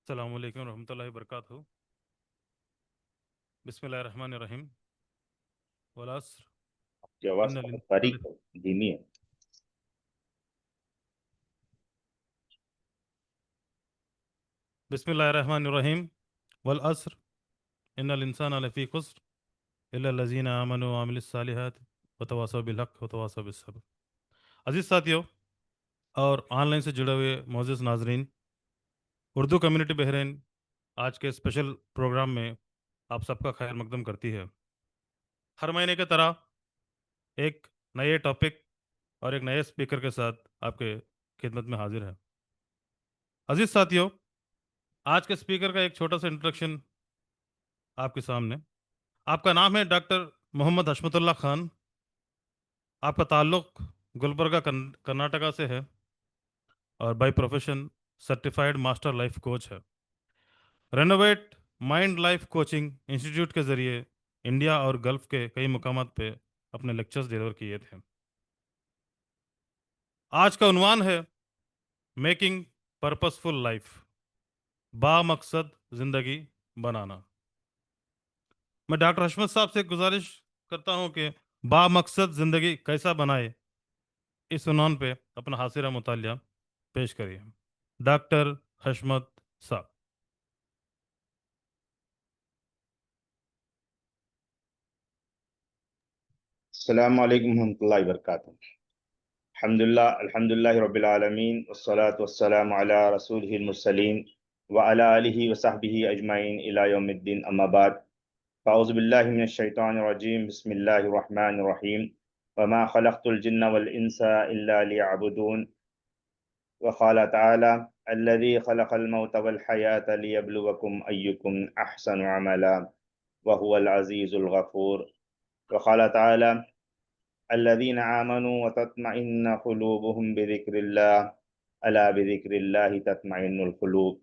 अस्सलामु अलैकुम रहमतुल्लाहि वबरकातुहू। बिस्मिल्लाहिर्रहमानिर्रहीम। वल अस्र की आवाज इन्नल बहुत इंसान बारीक है, धीमी है। बिस्मिल्लाहिर्रहमानिर्रहीम। वल अस्र इन्नल इंसान लफी खुस्र इल्ला लज़ीना आमनु व अमिलुस सालिहात व तवासौ बिल हक़ व तवासौ बिस सब्र। अजीज साथियों और ऑनलाइन से जुड़े हुए मोअज़्ज़िज़ नाज़रीन, उर्दू कम्युनिटी बहरीन आज के स्पेशल प्रोग्राम में आप सबका खैर मकदम करती है। हर महीने की तरह एक नए टॉपिक और एक नए स्पीकर के साथ आपके खिदमत में हाजिर है। अजीज साथियों, आज के स्पीकर का एक छोटा सा इंट्रोडक्शन आपके सामने। आपका नाम है डॉक्टर मोहम्मद हशमतुल्लाह खान। आपका ताल्लुक गुलबर्गा कर्नाटका से है और by profession certified master life coach है। Renovate mind life coaching institute के जरिए इंडिया और गल्फ के कई मुकामात पे अपने लेक्चर्स डिलीवर किए थे। आज का उन्वान है मेकिंग पर्पसफुल लाइफ, बामकसद जिंदगी बनाना। मैं डॉक्टर हशमत साहब से गुजारिश करता हूं कि बामकसद जिंदगी कैसा बनाए, इस उन्वान पे अपना हासिरा मुतालिया पेश करिए। डॉक्टर हशमत साहब। अस्सलाम वालेकुम रहमतुल्लाहि वबरकातुहू। अल्हम्दुलिल्लाह अल्हम्दुलिल्लाहि रब्बिल आलमीन वस्सलातु वस्सलामु अला रसूलिहिल मुरसलीन व अला आलिहि व सहबिहि अजमाइन इला यौमिद्दीन, अम्मा बाद। फ़अऊज़ु बिल्लाहि मिनश शैतानिर रजीम, बिस्मिल्लाहिर रहमानिर रहीम। व मा खलक़तुल जिन्ना वल इंसा इल्ला लियअबुदून। व क़ाल तआला अल्लज़ी खलक़ल मौत वल हयात लियब्लुवकुम अय्युकुम अहसनु अमला व हुवल अज़ीज़ुल गफ़ूर। व क़ाल तआला अल्लज़ीना आमनू व तत्मइन्नु क़ुलूबुहुम बिज़िक्रिल्लाह अला बिज़िक्रिल्लाहि तत्मइन्नुल क़ुलूब।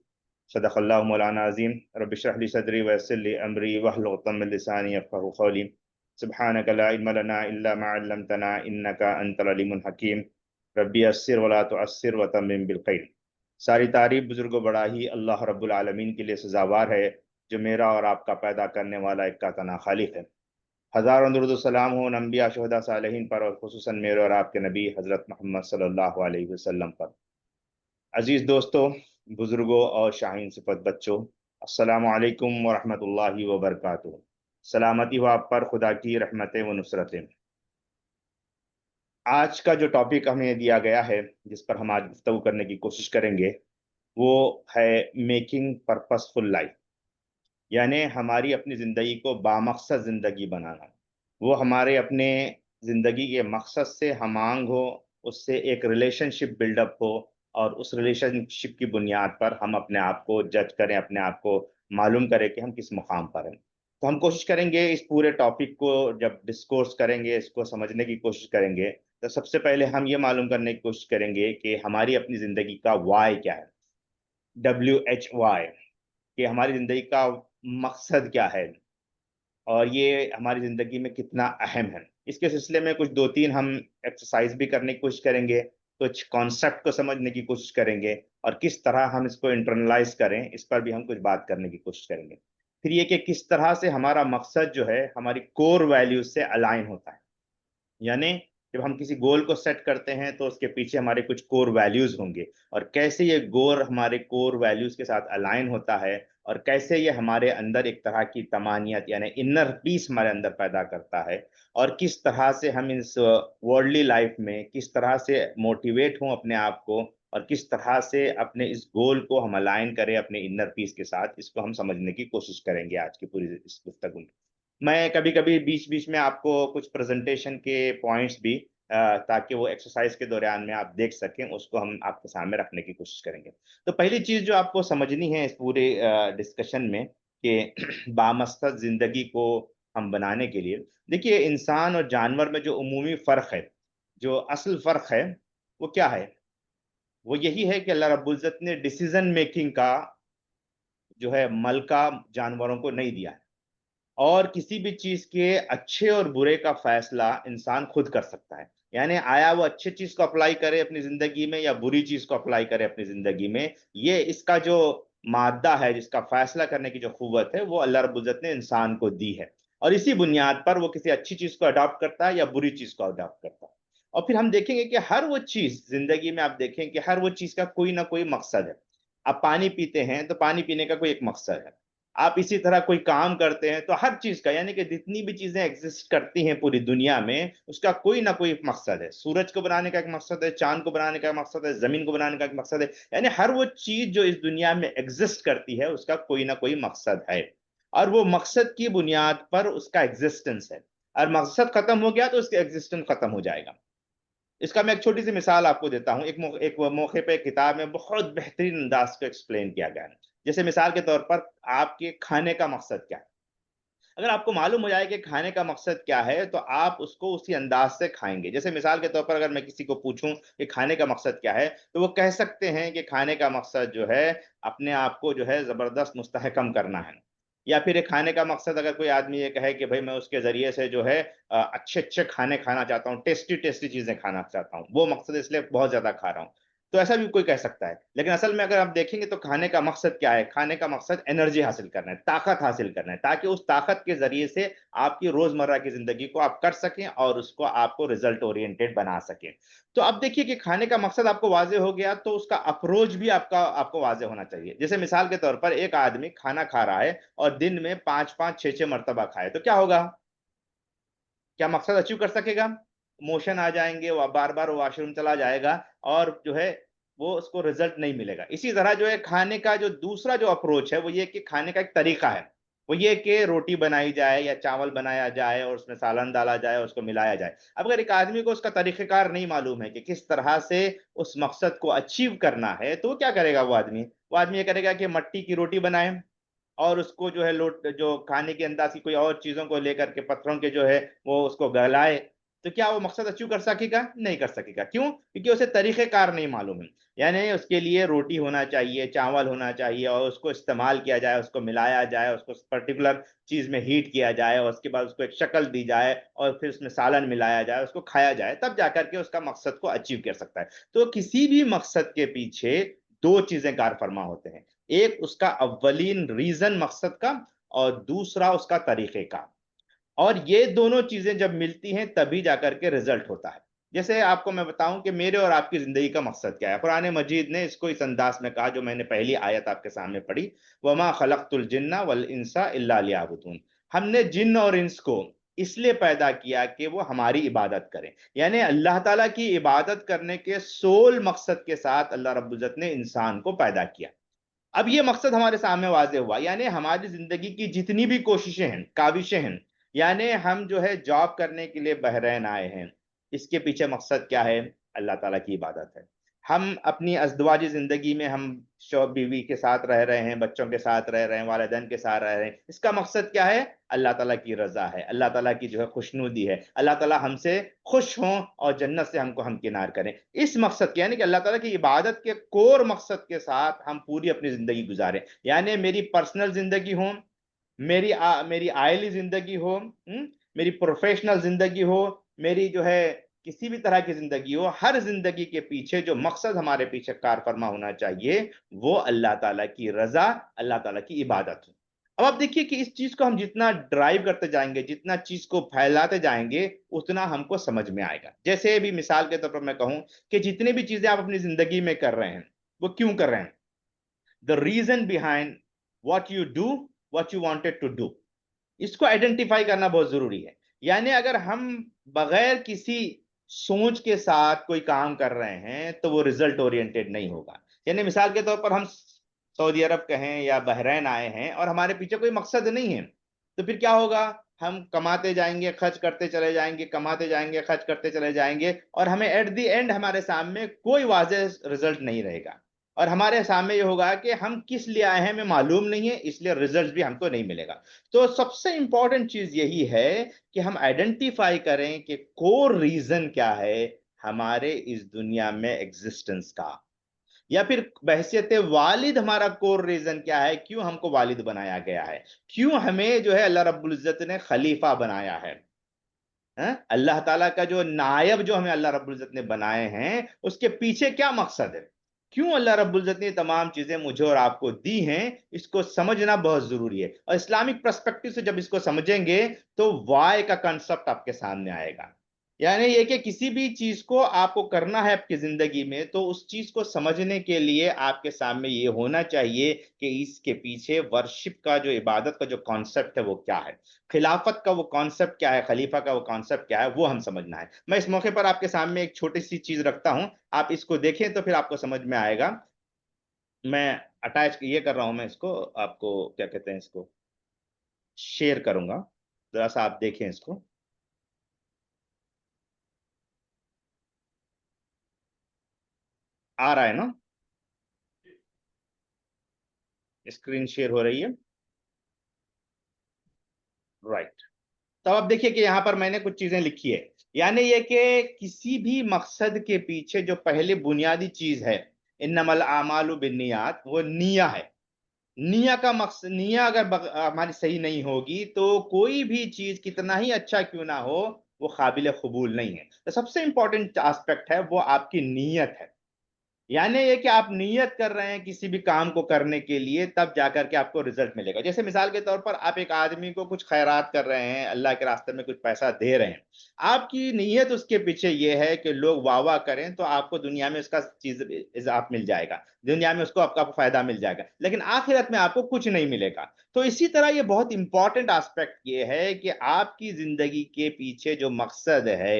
सदक़ल्लाहु मौलाना अज़ीम। रब्बि इश्रह ली सदरी व यस्सिर ली अमरी वहलुल उक़दतम मिन लिसानी यफ़क़हू क़ौली। सुब्हानका ला इल्मा लना इल्ला मा अल्लमतना इन्नका अंतल अलीमुल हकीम। रब्बी यस्सिर व ला तुअस्सिर व तम्मिम बिल खैर। सारी तारीफ बुजुर्गो बड़ा ही अल्लाह रब्बुल आलमीन के लिए सजावार है, जो मेरा और आपका पैदा करने वाला एक का तना खालिक है। हज़ारों दुरूद व सलाम हो उन अम्बिया शुहदा सालिहीन पर और खुसूसन मेरे और आपके नबी हज़रत मोहम्मद सल्लल्लाहु अलैहि वसल्लम पर। अजीज़ दोस्तों, बुजुर्गों और शाहीन सिफत बच्चों, अस्सलामु अलैकुम व रहमतुल्लाहि व बरकातुहू। सलामती हो आप पर, खुदा की रहमतें व नुसरतें। आज का जो टॉपिक हमें दिया गया है, जिस पर हम आज गुफ्तगू करने की कोशिश करेंगे, वो है मेकिंग पर्पसफुल लाइफ, यानी हमारी अपनी ज़िंदगी को बामकसद ज़िंदगी बनाना। वो हमारे अपने ज़िंदगी के मकसद से हमांग हो, उससे एक रिलेशनशिप बिल्डअप हो, और उस रिलेशनशिप की बुनियाद पर हम अपने आप को जज करें, अपने आप को मालूम करें कि हम किस मुकाम पर हैं। तो हम कोशिश करेंगे इस पूरे टॉपिक को जब डिस्कोर्स करेंगे, इसको समझने की कोशिश करेंगे, तो सबसे पहले हम ये मालूम करने की कोशिश करेंगे कि हमारी अपनी ज़िंदगी का वाई क्या है, WHY, कि हमारी ज़िंदगी का मकसद क्या है और ये हमारी ज़िंदगी में कितना अहम है। इसके सिलसिले में कुछ 2-3 हम एक्सरसाइज भी करने की कोशिश करेंगे, कुछ कॉन्सेप्ट को समझने की कोशिश करेंगे, और किस तरह हम इसको इंटरनलाइज़ करें, इस पर भी हम कुछ बात करने की कोशिश करेंगे। फिर ये कि किस तरह से हमारा मकसद जो है, हमारी कोर वैल्यूज़ से अलाइन होता है। यानी जब हम किसी गोल को सेट करते हैं तो उसके पीछे हमारे कुछ कोर वैल्यूज होंगे, और कैसे ये गोल हमारे कोर वैल्यूज के साथ अलाइन होता है, और कैसे ये हमारे अंदर एक तरह की तमानियत यानी इनर पीस हमारे अंदर पैदा करता है, और किस तरह से हम इस वर्ल्डली लाइफ में किस तरह से मोटिवेट हों अपने आप को, और किस तरह से अपने इस गोल को हम अलाइन करें अपने इनर पीस के साथ, इसको हम समझने की कोशिश करेंगे आज की पूरी इस गुफ्तगू में। मैं कभी-कभी बीच-बीच में आपको कुछ प्रेज़ेंटेशन के पॉइंट्स भी ताकि वो एक्सरसाइज़ के दौरान में आप देख सकें, उसको हम आपके सामने रखने की कोशिश करेंगे। तो पहली चीज़ जो आपको समझनी है इस पूरे डिस्कशन में कि बामकसद ज़िंदगी को हम बनाने के लिए, देखिए इंसान और जानवर में जो उमूमी फ़र्क है, जो असल फ़र्क है, वो क्या है? वो यही है कि अल्लाह रब्बुल इज़्ज़त ने डिसीज़न मेकिंग का जो है मलका जानवरों को नहीं दिया है। और किसी भी चीज़ के अच्छे और बुरे का फ़ैसला इंसान खुद कर सकता है। यानी आया वो अच्छी चीज़ को अप्लाई करे अपनी ज़िंदगी में या बुरी चीज़ को अप्लाई करे अपनी ज़िंदगी में, ये इसका जो मादा है, जिसका फैसला करने की जो कुव्वत है, वो अल्लाह रब्बुल इज्जत ने इंसान को दी है। और इसी बुनियाद पर वो किसी अच्छी चीज को अडॉप्ट करता है या बुरी चीज को अडॉप्ट करता है। और फिर हम देखेंगे कि हर वो चीज जिंदगी में, आप देखें कि हर वो चीज का कोई ना कोई मकसद है। आप पानी पीते हैं तो पानी पीने का कोई एक मकसद है। आप इसी तरह कोई काम करते हैं तो हर चीज का, यानी कि जितनी भी चीजें एग्जिस्ट करती हैं पूरी दुनिया में, उसका कोई ना कोई मकसद है। सूरज को बनाने का एक मकसद है, चांद को बनाने का एक मकसद है, जमीन को बनाने का एक मकसद है। यानी हर वो चीज जो इस दुनिया में एग्जिस्ट करती है, उसका कोई ना कोई मकसद है। और वो मकसद की बुनियाद पर उसका एग्जिस्टेंस है। और मकसद खत्म हो गया तो उसका एग्जिस्टेंस खत्म हो जाएगा। इसका मैं एक छोटी सी मिसाल आपको देता हूं। एक मौके पे एक किताब में बहुत बेहतरीन अंदाज को एक्सप्लेन किया गया है। जैसे मिसाल के तौर पर, आपके खाने का मकसद क्या है। अगर आपको मालूम हो जाए कि खाने का मकसद क्या है, तो आप उसको उसी अंदाज से खाएंगे। जैसे मिसाल के तौर पर अगर मैं किसी को पूछूं कि खाने का मकसद क्या है, तो वो कह सकते हैं कि खाने का मकसद जो है, अपने आप को जो है जबरदस्त मुस्तहकम करना है। या फिर एक खाने का मकसद, अगर कोई आदमी ये कहे कि भाई मैं उसके जरिए से जो है अच्छे अच्छे खाने खाना चाहता हूँ, टेस्टी टेस्टी चीजें खाना चाहता हूँ, वो मकसद इसलिए बहुत ज्यादा खा रहा हूँ, तो ऐसा भी कोई कह सकता है। लेकिन असल में अगर आप देखेंगे तो खाने का मकसद क्या है? खाने का मकसद एनर्जी हासिल करना है, ताकत हासिल करना है, ताकि उस ताकत के जरिए से आपकी रोजमर्रा की जिंदगी को आप कर सकें और उसको आपको रिजल्ट ओरिएंटेड बना सकें। तो अब देखिए कि खाने का मकसद आपको वाजे हो गया, तो उसका अप्रोच भी आपको वाजे होना चाहिए। जैसे मिसाल के तौर पर एक आदमी खाना खा रहा है और दिन में 5-5 6-6 मरतबा खाए, तो क्या होगा? क्या मकसद अचीव कर सकेगा? मोशन आ जाएंगे, वह बार बार वॉशरूम चला जाएगा, और जो है वो उसको रिजल्ट नहीं मिलेगा। इसी तरह जो है खाने का जो दूसरा जो अप्रोच है, वो ये कि खाने का एक तरीका है। वो ये कि रोटी बनाई जाए या चावल बनाया जाए और उसमें सालन डाला जाए और उसको मिलाया जाए। अब अगर एक आदमी को उसका तरीक़ेकार नहीं मालूम है कि किस तरह से उस मकसद को अचीव करना है, तो वो क्या करेगा? वो आदमी ये करेगा कि मट्टी की रोटी बनाए और उसको जो है लोट जो खाने के अंदाज की कोई और चीजों को लेकर के, पत्थरों के जो है वो उसको गलाए। तो क्या वो मकसद अचीव कर सकेगा? नहीं कर सकेगा। क्यों? क्योंकि उसे तरीक़ेकार नहीं मालूम है। यानी उसके लिए रोटी होना चाहिए, चावल होना चाहिए, और उसको इस्तेमाल किया जाए, उसको मिलाया जाए, उसको पर्टिकुलर चीज में हीट किया जाए, और उसके बाद उसको एक शक्ल दी जाए, और फिर उसमें सालन मिलाया जाए, उसको खाया जाए, तब जाकर के उसका मकसद को अचीव कर सकता है। तो किसी भी मकसद के पीछे दो चीजें कार फरमा होते हैं। एक उसका अव्वलीन रीजन मकसद का, और दूसरा उसका तरीके का। और ये दोनों चीजें जब मिलती हैं तभी जाकर के रिजल्ट होता है। जैसे आपको मैं बताऊं कि मेरे और आपकी जिंदगी का मकसद क्या है। कुरान मजीद ने इसको इस अंदाज में कहा जो मैंने पहली आयत आपके सामने पढ़ी, वमा खलक़तुल जिन्ना वल इंसा इल्ला लियअबुदून। हमने जिन्न और इंस को इसलिए पैदा किया कि वो हमारी इबादत करें। यानी अल्लाह ताला की इबादत करने के सोल मकसद के साथ अल्लाह रब्बुल इज्जत ने इंसान को पैदा किया। अब ये मकसद हमारे सामने वाजे हुआ, यानी हमारी जिंदगी की जितनी भी कोशिशें हैं, काविशें हैं, यानी हम जो है जॉब करने के लिए बहरैन आए हैं, इसके पीछे मकसद क्या है? अल्लाह ताला की इबादत है। हम अपनी अज़दवाजी जिंदगी में हम शौहर बीवी के साथ रह रहे हैं, बच्चों के साथ रह रहे हैं, वालिदैन के साथ रह रहे हैं, इसका मकसद क्या है? अल्लाह ताला की रजा है, अल्लाह ताला की जो है खुशनुदी है, अल्लाह ताला हमसे खुश हों और जन्नत से हमको हमकिनार करें। इस मकसद के, यानी कि अल्लाह ताला की इबादत के कोर मकसद के साथ हम पूरी अपनी जिंदगी गुजारें। यानी मेरी पर्सनल जिंदगी हो, मेरी आयली जिंदगी हो, मेरी प्रोफेशनल जिंदगी हो, मेरी जो है किसी भी तरह की जिंदगी हो, हर जिंदगी के पीछे जो मकसद हमारे पीछे कार फरमा होना चाहिए, वो अल्लाह ताला की रजा, अल्लाह ताला की इबादत हो। अब आप देखिए कि इस चीज को हम जितना ड्राइव करते जाएंगे, जितना चीज को फैलाते जाएंगे, उतना हमको समझ में आएगा। जैसे भी मिसाल के तौर पर मैं कहूं कि जितनी भी चीजें आप अपनी जिंदगी में कर रहे हैं, वो क्यों कर रहे हैं? The reason behind what you do, what you wanted to do, इसको आइडेंटिफाई करना बहुत जरूरी है। यानी अगर हम बगैर किसी सोच के साथ कोई काम कर रहे हैं, तो वो रिजल्ट ओरिएंटेड नहीं होगा। यानी मिसाल के तौर पर हम सऊदी अरब कहें या बहरैन आए हैं और हमारे पीछे कोई मकसद नहीं है, तो फिर क्या होगा? हम कमाते जाएंगे, खर्च करते चले जाएंगे, कमाते जाएंगे, खर्च करते चले जाएंगे, और हमें एट द एंड हमारे सामने कोई वाज़ेह रिजल्ट नहीं रहेगा। और हमारे सामने ये होगा कि हम किस लिए आए हैं हमें मालूम नहीं है, इसलिए रिजल्ट भी हमको नहीं मिलेगा। तो सबसे इंपॉर्टेंट चीज यही है कि हम आइडेंटिफाई करें कि कोर रीजन क्या है हमारे इस दुनिया में एग्जिस्टेंस का, या फिर बहसियत वालिद हमारा कोर रीजन क्या है, क्यों हमको वालिद बनाया गया है, क्यों हमें जो है अल्लाह रब्बुल इज्जत ने खलीफा बनाया है। अल्लाह ताला का जो नायब जो हमें अल्लाह रब्बुल इज्जत ने बनाए हैं, उसके पीछे क्या मकसद है? क्यों अल्लाह रब्बुल इज्जत ने तमाम चीजें मुझे और आपको दी हैं, इसको समझना बहुत जरूरी है। और इस्लामिक पर्सपेक्टिव से जब इसको समझेंगे तो वाय का कंसेप्ट आपके सामने आएगा। यानी ये कि किसी भी चीज को आपको करना है आपकी जिंदगी में, तो उस चीज को समझने के लिए आपके सामने ये होना चाहिए कि इसके पीछे वर्शिप का जो इबादत का जो कॉन्सेप्ट है वो क्या है, खिलाफत का वो कॉन्सेप्ट क्या है, खलीफा का वो कॉन्सेप्ट क्या है, वो हम समझना है। मैं इस मौके पर आपके सामने एक छोटी सी चीज रखता हूं, आप इसको देखें तो फिर आपको समझ में आएगा। मैं अटैच ये कर रहा हूं, मैं इसको आपको क्या कहते हैं, इसको शेयर करूंगा, जरा सा आप देखें इसको। आ रहा है ना? स्क्रीन शेयर हो रही है? राइट। तो अब देखिए कि यहां पर मैंने कुछ चीजें लिखी है। यानी ये कि किसी भी मकसद के पीछे जो पहले बुनियादी चीज है, इन्नमल आमालु बिन्नियात, वो निया है। निया का मकसद, निया अगर हमारी सही नहीं होगी तो कोई भी चीज कितना ही अच्छा क्यों ना हो, वो काबिल कबूल नहीं है। तो सबसे इंपॉर्टेंट एस्पेक्ट है वो आपकी नीयत है। यानी ये कि आप नियत कर रहे हैं किसी भी काम को करने के लिए, तब जाकर के आपको रिजल्ट मिलेगा। जैसे मिसाल के तौर पर आप एक आदमी को कुछ खैरात कर रहे हैं, अल्लाह के रास्ते में कुछ पैसा दे रहे हैं, आपकी नीयत उसके पीछे ये है कि लोग वाह वाह करें तो आपको दुनिया में उसका चीज इजाफ मिल जाएगा, दुनिया में उसको आपका फायदा मिल जाएगा, लेकिन आखिरत में आपको कुछ नहीं मिलेगा। तो इसी तरह ये बहुत इंपॉर्टेंट एस्पेक्ट ये है कि आपकी जिंदगी के पीछे जो मकसद है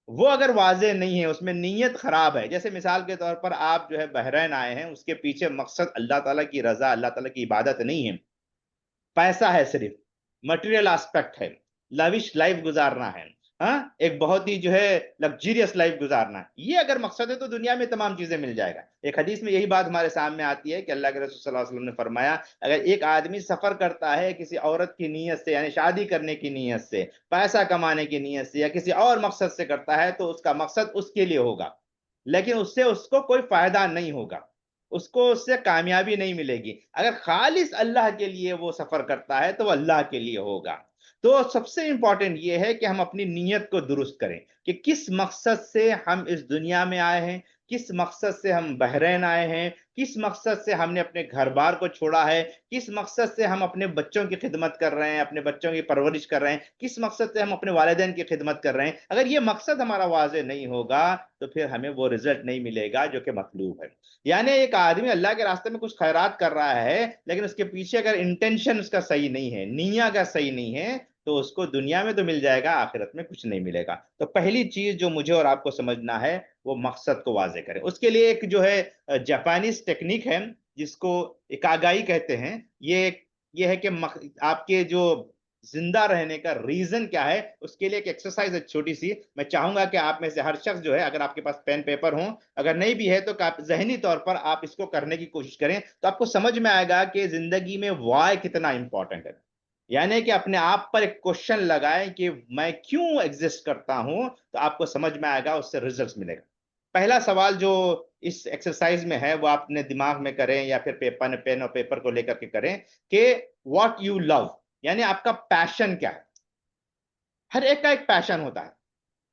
वो अगर वाजे नहीं है, उसमें नीयत खराब है। जैसे मिसाल के तौर पर आप जो है बहरीन आए हैं, उसके पीछे मकसद अल्लाह ताला की रजा, अल्लाह ताला की इबादत नहीं है, पैसा है, सिर्फ मटेरियल एस्पेक्ट है, लविश लाइफ गुजारना है, हाँ, एक बहुत ही जो है लग्जरियस लाइफ गुजारना है, ये अगर मकसद है तो दुनिया में तमाम चीजें मिल जाएगा। एक हदीस में यही बात हमारे सामने आती है कि अल्लाह के रसूल सल्लल्लाहु अलैहि वसल्लम ने फरमाया, अगर एक आदमी सफर करता है किसी औरत की नीयत से, यानी शादी करने की नीयत से, पैसा कमाने की नीयत से, या किसी और मकसद से करता है, तो उसका मकसद उसके लिए होगा, लेकिन उससे उसको कोई फायदा नहीं होगा, उसको उससे कामयाबी नहीं मिलेगी। अगर खालिस अल्लाह के लिए वो सफर करता है तो वो अल्लाह के लिए होगा। तो सबसे इंपॉर्टेंट ये है कि हम अपनी नीयत को दुरुस्त करें कि किस मकसद से हम इस दुनिया में आए हैं, किस मकसद से हम बहरीन आए हैं, किस मकसद से हमने अपने घर बार को छोड़ा है, किस मकसद से हम अपने बच्चों की खिदमत कर रहे हैं, अपने बच्चों की परवरिश कर रहे हैं, किस मकसद से हम अपने वालिदैन की खिदमत कर रहे हैं। अगर ये मकसद हमारा वाज़ेह नहीं होगा तो फिर हमें वो रिजल्ट नहीं मिलेगा जो कि मतलूब है। यानी एक आदमी अल्लाह के रास्ते में कुछ खैरात कर रहा है, लेकिन उसके पीछे अगर इंटेंशन उसका सही नहीं है, नियत अगर सही नहीं है, तो उसको दुनिया में तो मिल जाएगा, आखिरत में कुछ नहीं मिलेगा। तो पहली चीज जो मुझे और आपको समझना है वो मकसद को वाजे करें। उसके लिए एक जो है जापानीज टेक्निक है जिसको इकागाई कहते हैं। ये है कि आपके जो जिंदा रहने का रीजन क्या है, उसके लिए एक एक्सरसाइज है छोटी सी। मैं चाहूंगा कि आप में से हर शख्स जो है, अगर आपके पास पेन पेपर हो, अगर नहीं भी है तो जहनी तौर पर आप इसको करने की कोशिश करें, तो आपको समझ में आएगा कि जिंदगी में वाई कितना इंपॉर्टेंट है। यानी कि अपने आप पर एक क्वेश्चन लगाएं कि मैं क्यों एग्जिस्ट करता हूं, तो आपको समझ में आएगा, उससे रिजल्ट मिलेगा। पहला सवाल जो इस एक्सरसाइज में है वो आप अपने दिमाग में करें या फिर पेपर पेन और पेपर को लेकर के करें कि व्हाट यू लव, यानी आपका पैशन क्या है। हर एक का एक पैशन होता है,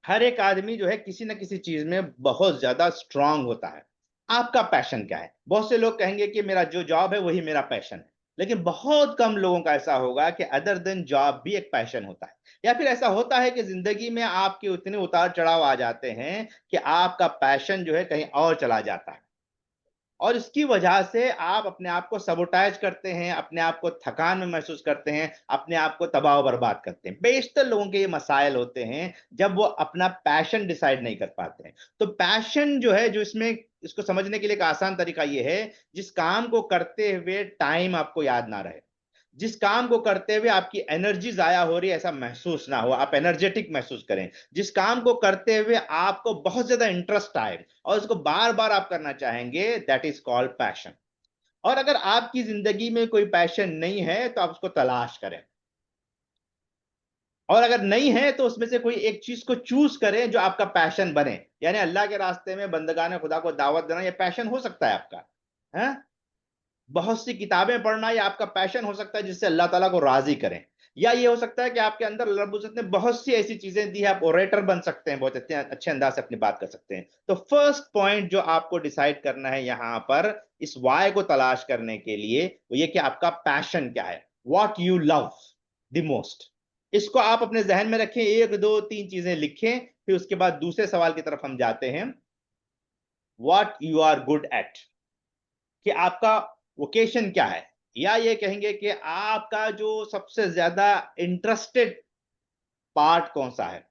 हर एक आदमी जो है किसी ना किसी चीज में बहुत ज्यादा स्ट्रांग होता है। आपका पैशन क्या है? बहुत से लोग कहेंगे कि मेरा जो जॉब है वही मेरा पैशन है, लेकिन बहुत कम लोगों का ऐसा होगा कि अदर देन जॉब भी एक पैशन होता है। या फिर ऐसा होता है कि जिंदगी में आपके उतने उतार चढ़ाव आ जाते हैं कि आपका पैशन जो है कहीं और चला जाता है, और इसकी वजह से आप अपने आप को सबोटाइज करते हैं, अपने आप को थकान में महसूस करते हैं, अपने आप को तबाह बर्बाद करते हैं। बेशतर लोगों के ये मसाइल होते हैं जब वो अपना पैशन डिसाइड नहीं कर पाते हैं। तो पैशन जो है, जो इसमें इसको समझने के लिए एक आसान तरीका ये है, जिस काम को करते हुए टाइम आपको याद ना रहे, जिस काम को करते हुए आपकी एनर्जी जाया हो रही है ऐसा महसूस ना हो, आप एनर्जेटिक महसूस करें, जिस काम को करते हुए आपको बहुत ज्यादा इंटरेस्ट आए और उसको बार बार आप करना चाहेंगे, दैट इज कॉल्ड पैशन। और अगर आपकी जिंदगी में कोई पैशन नहीं है तो आप उसको तलाश करें, और अगर नहीं है तो उसमें से कोई एक चीज को चूज करें जो आपका पैशन बने। यानी अल्लाह के रास्ते में बंदगाने खुदा को दावत देना, यह पैशन हो सकता है आपका, है। बहुत सी किताबें पढ़ना ये आपका पैशन हो सकता है जिससे अल्लाह ताला को राजी करें। या ये हो सकता है कि आपके अंदर अल्लाह रब्बुल इज्जत ने बहुत सी ऐसी चीजें दी है, आप ओरेटर बन सकते हैं, बहुत अच्छे अंदाज से अपनी बात कर सकते हैं। तो फर्स्ट पॉइंट जो आपको डिसाइड करना है यहां पर इस वाई को तलाश करने के लिए, वो ये कि आपका पैशन क्या है, what you love the most. इसको आप अपने जहन में रखें, एक दो तीन चीजें लिखें, फिर उसके बाद दूसरे सवाल की तरफ हम जाते हैं, what you are good at, कि आपका वोकेशन क्या है, या ये कहेंगे कि आपका जो सबसे ज्यादा इंटरेस्टेड पार्ट कौन सा है,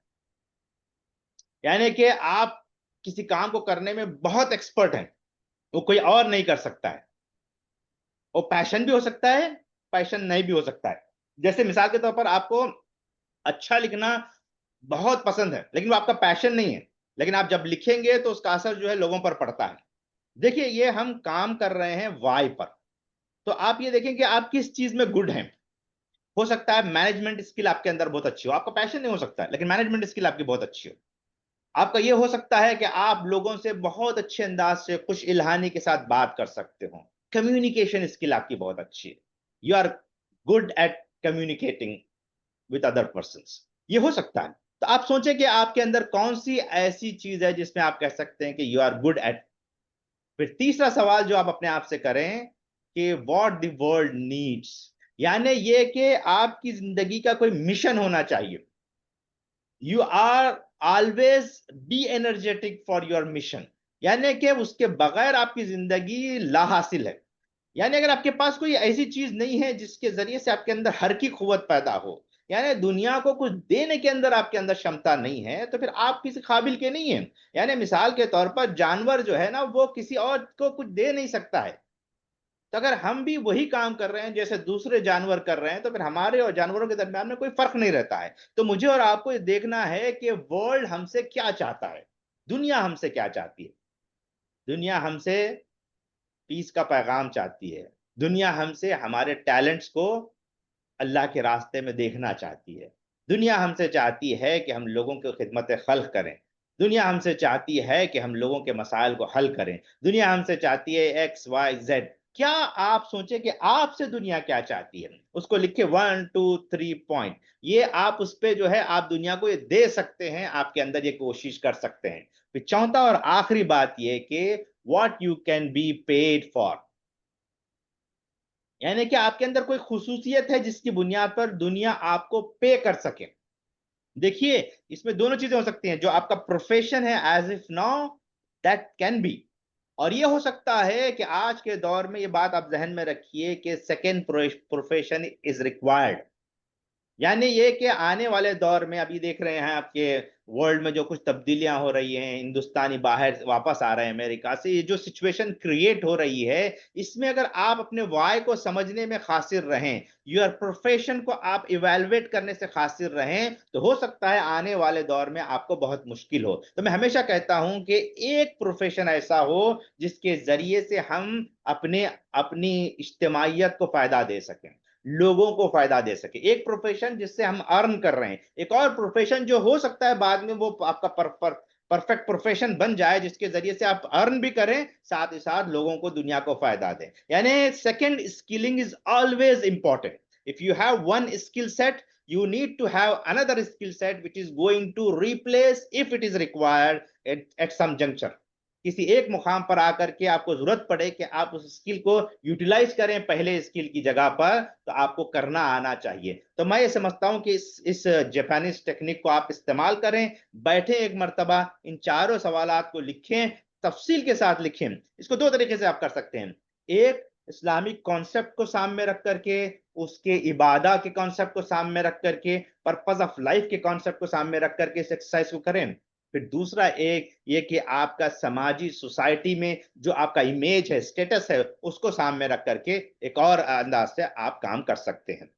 यानी कि आप किसी काम को करने में बहुत एक्सपर्ट हैं, वो कोई और नहीं कर सकता है। वो पैशन भी हो सकता है, पैशन नहीं भी हो सकता है। जैसे मिसाल के तौर पर आपको अच्छा लिखना बहुत पसंद है, लेकिन वो आपका पैशन नहीं है, लेकिन आप जब लिखेंगे तो उसका असर जो है लोगों पर पड़ता है। देखिए, ये हम काम कर रहे हैं वाई पर, तो आप ये देखें कि आप किस चीज में गुड हैं। हो सकता है मैनेजमेंट स्किल आपके अंदर बहुत अच्छी हो, आपका पैशन नहीं हो सकता है, लेकिन मैनेजमेंट स्किल आपकी बहुत अच्छी हो। आपका ये हो सकता है कि आप लोगों से बहुत अच्छे अंदाज से खुश इल्हानी के साथ बात कर सकते हो, कम्युनिकेशन स्किल आपकी बहुत अच्छी है, you are good at communicating with other person, ये हो सकता है। तो आप सोचें कि आपके अंदर कौन सी ऐसी चीज है जिसमें आप कह सकते हैं कि यू आर गुड एट। फिर तीसरा सवाल जो आप अपने आप से करें कि व्हाट द वर्ल्ड नीड्स, यानी ये कि आपकी जिंदगी का कोई मिशन होना चाहिए। You are always be energetic for your mission, यानी कि उसके बगैर आपकी जिंदगी ला हासिल है। यानी अगर आपके पास कोई ऐसी चीज नहीं है जिसके जरिए से आपके अंदर हर की कुव्वत पैदा हो, यानी दुनिया को कुछ देने के अंदर आपके अंदर क्षमता नहीं है, तो फिर आप किसी काबिल के नहीं है। यानी मिसाल के तौर पर जानवर जो है ना, वो किसी और को कुछ दे नहीं सकता है। तो अगर हम भी वही काम कर रहे हैं जैसे दूसरे जानवर कर रहे हैं, तो फिर हमारे और जानवरों के दरमियान में कोई फर्क नहीं रहता है। तो मुझे और आपको ये देखना है कि वर्ल्ड हमसे क्या चाहता है, दुनिया हमसे क्या चाहती है। दुनिया हमसे पीस का पैगाम चाहती है। दुनिया हमसे हमारे टैलेंट्स को अल्लाह के रास्ते में देखना चाहती है। दुनिया हमसे चाहती है कि हम लोगों की खिदमत खल्क करें। दुनिया हमसे चाहती है कि हम लोगों के मसाइल को हल करें। दुनिया हमसे चाहती है एक्स वाई जेड। क्या आप सोचें कि आपसे दुनिया क्या चाहती है, उसको लिखे 1 2 3 पॉइंट। ये आप उस पे जो है आप दुनिया को ये दे सकते हैं, आपके अंदर ये कोशिश कर सकते हैं। फिर चौथा और आखिरी बात ये कि what you can be paid for, यानी कि आपके अंदर कोई खुसूसियत है जिसकी बुनियाद पर दुनिया आपको पे कर सके। देखिए, इसमें दोनों चीजें हो सकती हैं, जो आपका प्रोफेशन है as if now, that can be. और ये हो सकता है कि आज के दौर में ये बात आप जहन में रखिए कि सेकेंड प्रोफेशन इज रिक्वायर्ड। यानी ये कि आने वाले दौर में अभी देख रहे हैं आपके वर्ल्ड में जो कुछ तब्दीलियां हो रही हैं, हिंदुस्तानी बाहर वापस आ रहे हैं अमेरिका से, ये जो सिचुएशन क्रिएट हो रही है, इसमें अगर आप अपने वाई को समझने में खासिर रहें, योर प्रोफेशन को आप इवेलुएट करने से खासिर रहें, तो हो सकता है आने वाले दौर में आपको बहुत मुश्किल हो। तो मैं हमेशा कहता हूं कि एक प्रोफेशन ऐसा हो जिसके जरिए से हम अपने अपनी इज्तिमाइयत को फायदा दे सकें, लोगों को फायदा दे सके। एक प्रोफेशन जिससे हम अर्न कर रहे हैं, एक और प्रोफेशन जो हो सकता है बाद में वो आपका परफेक्ट प्रोफेशन बन जाए, जिसके जरिए से आप अर्न भी करें, साथ ही साथ लोगों को दुनिया को फायदा दें। यानी second skilling is always important. If you have one skill set, you need to have another skill set which is going to replace if it is required at some juncture। किसी एक मुकाम पर आकर के आपको जरूरत पड़े कि आप उस स्किल को यूटिलाइज करें पहले स्किल की जगह पर, तो आपको करना आना चाहिए। तो मैं ये समझता हूं कि इस जापानीज टेक्निक को आप इस्तेमाल करें, बैठे एक मर्तबा इन चारों सवालात को लिखें, तफसील के साथ लिखें। इसको दो तरीके से आप कर सकते हैं, एक इस्लामिक कॉन्सेप्ट को सामने रख करके, उसके इबादा के कॉन्सेप्ट को सामने रख करके, पर्पज ऑफ लाइफ के कॉन्सेप्ट को सामने रख करके इस एक्सरसाइज को करें। फिर दूसरा एक ये कि आपका समाजी सोसाइटी में जो आपका इमेज है, स्टेटस है, उसको सामने रख करके एक और अंदाज से आप काम कर सकते हैं।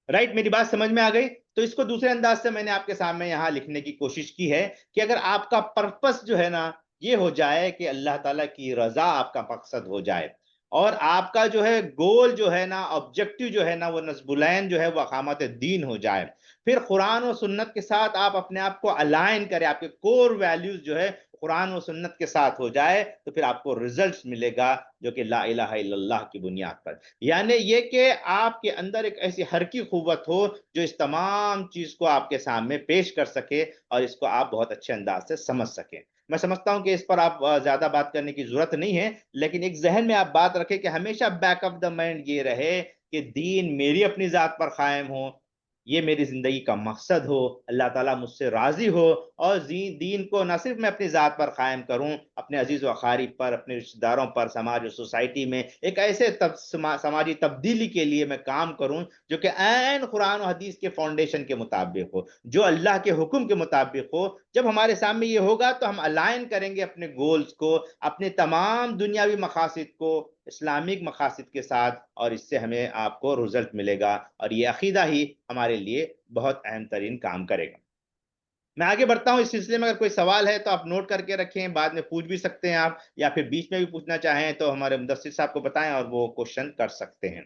राइट, मेरी बात समझ में आ गई? तो इसको दूसरे अंदाज से मैंने आपके सामने यहां लिखने की कोशिश की है कि अगर आपका पर्पस जो है ना ये हो जाए कि अल्लाह ताला की रजा आपका मकसद हो जाए, और आपका जो है गोल जो है ना, ऑब्जेक्टिव जो है ना, वो नस्बुलैन जो है वो अकामत दीन हो जाए, फिर कुरान और सुन्नत के साथ आप अपने आप को अलाइन करें, आपके कोर वैल्यूज जो है कुरान और सुन्नत के साथ हो जाए तो फिर आपको रिजल्ट्स मिलेगा, जो कि ला इलाहा इल्लल्लाह की बुनियाद पर। यानी ये कि आपके अंदर एक ऐसी हरकी कुव्वत हो जो इस तमाम चीज को आपके सामने पेश कर सके और इसको आप बहुत अच्छे अंदाज से समझ सकें। मैं समझता हूं कि इस पर आप ज्यादा बात करने की जरूरत नहीं है, लेकिन एक जहन में आप बात रखें कि हमेशा बैक ऑफ द माइंड ये रहे कि दीन मेरी अपनी जात पर कायम हो, ये मेरी जिंदगी का मकसद हो, अल्लाह ताला मुझसे राजी हो, और दीन को न सिर्फ मैं अपनी जात पर कायम करूं, अपने अजीज व अकारीब पर, अपने रिश्तेदारों पर, समाज और सोसाइटी में एक ऐसे समाजी तब्दीली के लिए मैं काम करूं जो कि ऐन कुरान और हदीस के फाउंडेशन के मुताबिक हो, जो अल्लाह के हुक्म के मुताबिक हो। जब हमारे सामने ये होगा तो हम अलाइन करेंगे अपने गोल्स को, अपने तमाम दुनियावी मकासद को इस्लामिक मकासद के साथ, और इससे हमें आपको रिजल्ट मिलेगा, और ये अकीदा ही हमारे लिए बहुत अहम तरीन काम करेगा। मैं आगे बढ़ता हूं। इस सिलसिले में अगर कोई सवाल है तो आप नोट करके रखें, बाद में पूछ भी सकते हैं आप, या फिर बीच में भी पूछना चाहें तो हमारे मुदस्सिर साहब को बताएं और वो क्वेश्चन कर सकते हैं।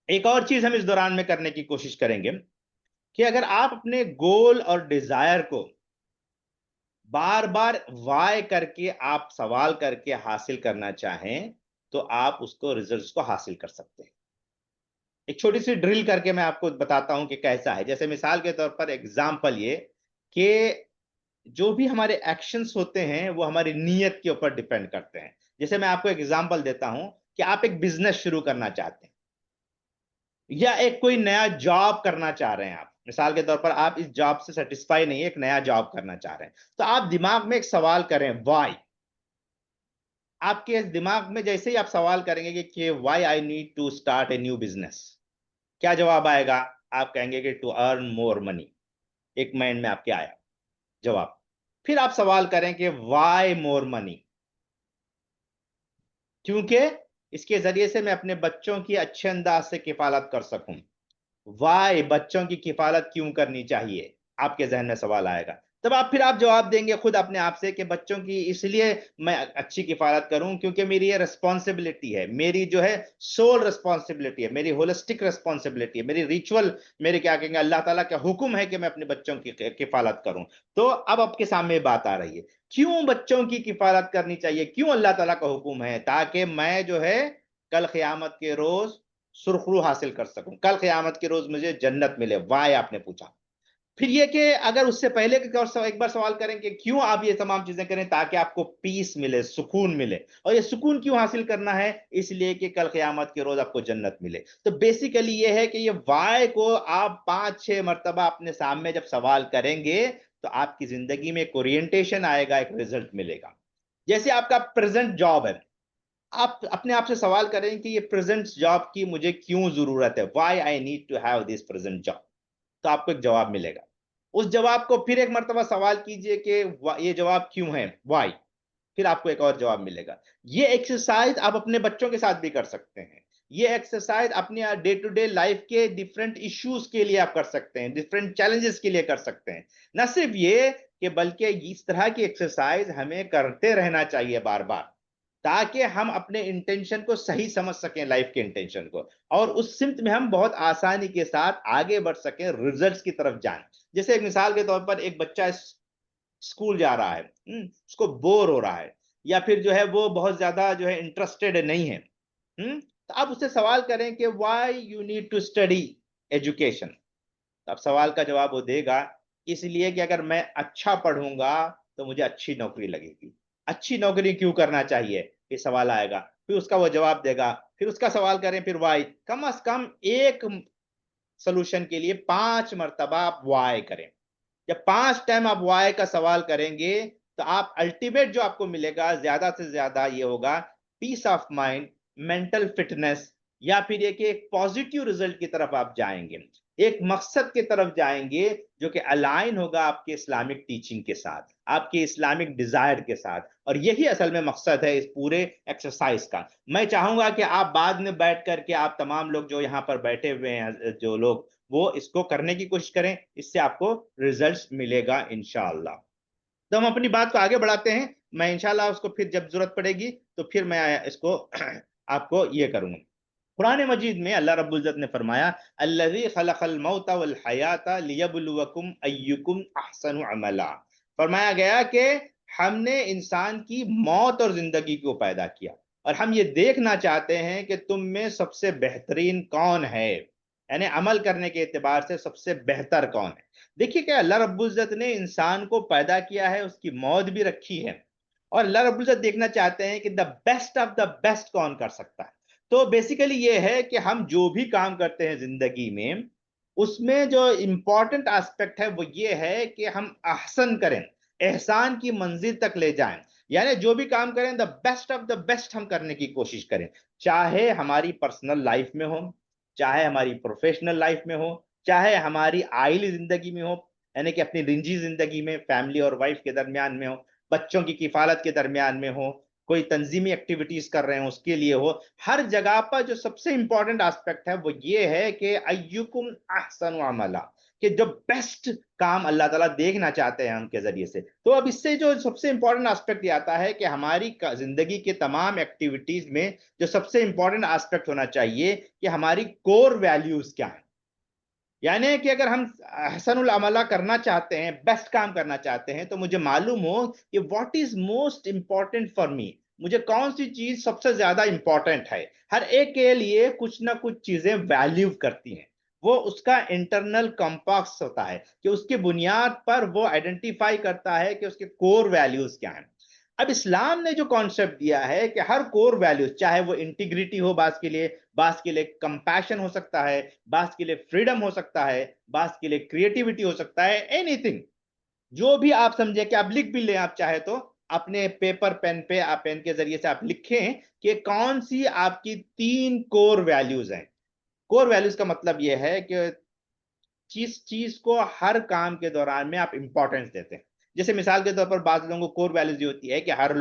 एक और चीज हम इस दौरान में करने की कोशिश करेंगे कि अगर आप अपने गोल और डिजायर को बार बार वाय करके आप सवाल करके हासिल करना चाहें, तो आप उसको रिजल्ट्स को हासिल कर सकते हैं। एक छोटी सी ड्रिल करके मैं आपको बताता हूं कि कैसा है। जैसे मिसाल के तौर पर एग्जांपल ये कि जो भी हमारे एक्शंस होते हैं वो हमारी नीयत के ऊपर डिपेंड करते हैं। जैसे मैं आपको एग्जांपल देता हूं कि आप एक बिजनेस शुरू करना चाहते हैं, या एक कोई नया जॉब करना चाह रहे हैं। आप मिसाल के तौर पर आप इस जॉब से सेटिस्फाई नहीं है, एक नया जॉब करना चाह रहे हैं, तो आप दिमाग में एक सवाल करें, वाई। आपके दिमाग में जैसे ही आप सवाल करेंगे कि why I need to start a new business, क्या जवाब आएगा? आप कहेंगे कि टू अर्न मोर मनी। एक माइंड में आपके आया जवाब। फिर आप सवाल करें कि वाई मोर मनी, क्योंकि इसके जरिए से मैं अपने बच्चों की अच्छे अंदाज से किफालत कर सकूं। वाई, बच्चों की किफालत क्यों करनी चाहिए, आपके जहन में सवाल आएगा। तब आप जवाब देंगे खुद अपने आप से कि बच्चों की इसलिए मैं अच्छी किफालत करूं क्योंकि मेरी ये रिस्पॉन्सिबिलिटी है, मेरी जो है सोल रिस्पॉन्सिबिलिटी है, मेरी होलिस्टिक रिस्पॉन्सिबिलिटी है, मेरी रिचुअल, मेरे क्या कहेंगे अल्लाह ताला का हुक्म है कि मैं अपने बच्चों की किफालत करूं। तो अब आपके सामने बात आ रही है, क्यों बच्चों की किफालत करनी चाहिए, क्यों अल्लाह ताला का हुक्म है? ताकि मैं जो है कल क़यामत के रोज सुरखरू हासिल कर सकूं, कल क़यामत के रोज मुझे जन्नत मिले। वाय आपने पूछा। फिर ये कि अगर उससे पहले एक बार सवाल करें कि क्यों आप ये तमाम चीजें करें, ताकि आपको पीस मिले, सुकून मिले। और ये सुकून क्यों हासिल करना है? इसलिए कि कल क़यामत के रोज आपको जन्नत मिले। तो बेसिकली ये है कि ये वाय को आप 5-6 मरतबा अपने सामने जब सवाल करेंगे तो आपकी जिंदगी में एक ओरिएंटेशन आएगा, एक रिजल्ट मिलेगा। जैसे आपका प्रेजेंट जॉब है, आप अपने आप से सवाल करें कि ये प्रेजेंट जॉब की मुझे क्यों जरूरत है, why I need to have this present job. तो आपको एक जवाब मिलेगा। उस जवाब को फिर एक मर्तबा सवाल कीजिए कि ये जवाब क्यों है, व्हाई। फिर आपको एक और जवाब मिलेगा। ये एक्सरसाइज आप अपने बच्चों के साथ भी कर सकते हैं। ये एक्सरसाइज अपने डे टू डे लाइफ के डिफरेंट इश्यूज के लिए आप कर सकते हैं, डिफरेंट चैलेंजेस के लिए कर सकते हैं। न सिर्फ ये कि बल्कि इस तरह की एक्सरसाइज हमें करते रहना चाहिए बार बार, ताकि हम अपने इंटेंशन को सही समझ सकें, लाइफ के इंटेंशन को, और उस सिमत में हम बहुत आसानी के साथ आगे बढ़ सकें, रिजल्ट्स की तरफ जाएं। जैसे एक मिसाल के तौर पर एक बच्चा स्कूल जा रहा है, उसको बोर हो रहा है, या फिर जो है वो बहुत ज्यादा जो है इंटरेस्टेड नहीं है, तो आप उससे सवाल करें कि why you need to study education. तो अब सवाल का जवाब वो देगा, इसलिए कि अगर मैं अच्छा पढ़ूंगा तो मुझे अच्छी नौकरी लगेगी। अच्छी नौकरी क्यों करना चाहिए, ये सवाल आएगा। फिर उसका वो जवाब देगा। फिर उसका सवाल करें, फिर वाई, कम से कम एक सोल्यूशन के लिए 5 मरतबा आप वाई करें। जब 5 टाइम आप वाई का सवाल करेंगे तो आप अल्टीमेट जो आपको मिलेगा ज्यादा से ज्यादा ये होगा peace of mind, mental fitness, या फिर एक पॉजिटिव रिजल्ट की तरफ आप जाएंगे, एक मकसद की तरफ जाएंगे जो कि अलाइन होगा आपके इस्लामिक टीचिंग के साथ, आपके इस्लामिक डिजायर के साथ। और यही असल में मकसद है इस पूरे एक्सरसाइज का। मैं चाहूंगा कि आप बाद में बैठ करके आप तमाम लोग जो यहाँ पर बैठे हुए हैं, जो लोग, वो इसको करने की कोशिश करें, इससे आपको रिजल्ट्स मिलेगा इंशाअल्लाह। तो हम अपनी बात को आगे बढ़ाते हैं। मैं इंशाअल्लाह उसको फिर जब जरूरत पड़ेगी तो फिर मैं इसको आपको ये करूंगा। कुरान मजीद में अल्लाह रब्बुल इज्जत ने फरमाया, अल्लज़ी खलक़ल मौत वल हयात लियब्लुवकुम अय्युकुम अहसनु अमला। फरमाया गया कि हमने इंसान की मौत और जिंदगी को पैदा किया, और हम ये देखना चाहते हैं कि तुम में सबसे बेहतरीन कौन है, यानी अमल करने के एतबार से सबसे बेहतर कौन है। देखिए क्या अल्लाह रब्बुल इज्जत ने इंसान को पैदा किया है, उसकी मौत भी रखी है, और अल्लाह रब्बुल इज्जत देखना चाहते हैं कि the best of the best कौन कर सकता है। तो बेसिकली ये है कि हम जो भी काम करते हैं जिंदगी में, उसमें जो इंपॉर्टेंट एस्पेक्ट है वो ये है कि हम अहसन करें, एहसान की मंजिल तक ले जाएं। यानी जो भी काम करें the best of the best हम करने की कोशिश करें, चाहे हमारी पर्सनल लाइफ में हो, चाहे हमारी प्रोफेशनल लाइफ में हो, चाहे हमारी आइली जिंदगी में हो, यानी कि अपनी निजी जिंदगी में फैमिली और वाइफ के दरमियान में हो, बच्चों की किफालत के दरमियान में हो, कोई तंजीमी एक्टिविटीज कर रहे हो उसके लिए हो। हर जगह पर जो सबसे इंपॉर्टेंट एस्पेक्ट है वो ये है कि अय्युकुम अहसन अमला, कि जो बेस्ट काम अल्लाह ताला देखना चाहते हैं उनके जरिए से। तो अब इससे जो सबसे इंपॉर्टेंट एस्पेक्ट ये आता है कि हमारी जिंदगी के तमाम एक्टिविटीज में जो सबसे इंपॉर्टेंट एस्पेक्ट होना चाहिए कि हमारी कोर वैल्यूज क्या है। यानी कि अगर हम हसनुल अमला करना चाहते हैं, बेस्ट काम करना चाहते हैं, तो मुझे मालूम हो कि what is most important for me, मुझे कौन सी चीज सबसे ज्यादा इंपॉर्टेंट है। हर एक के लिए कुछ ना कुछ चीजें वैल्यू करती हैं, वो उसका इंटरनल कंपास होता है कि उसकी बुनियाद पर वो आइडेंटिफाई करता है कि उसके कोर वैल्यूज क्या हैं। अब इस्लाम ने जो कॉन्सेप्ट दिया है कि हर कोर वैल्यूज, चाहे वो इंटीग्रिटी हो बास के लिए, बास के लिए कंपैशन हो सकता है, बास के लिए फ्रीडम हो सकता है, बास के लिए क्रिएटिविटी हो सकता है, एनीथिंग जो भी आप समझे कि आप लिख भी लें, आप चाहे तो अपने पेपर पेन पे, आप पेन के जरिए से आप लिखें कि कौन सी आपकी 3 कोर वैल्यूज हैं। कोर वैल्यूज का मतलब यह है कि जिस चीज को हर काम के दौरान में आप इंपॉर्टेंस देते हैं। जैसे मिसाल के तौर पर बात लोगों को कोर वैल्यूज ये होती है कि हर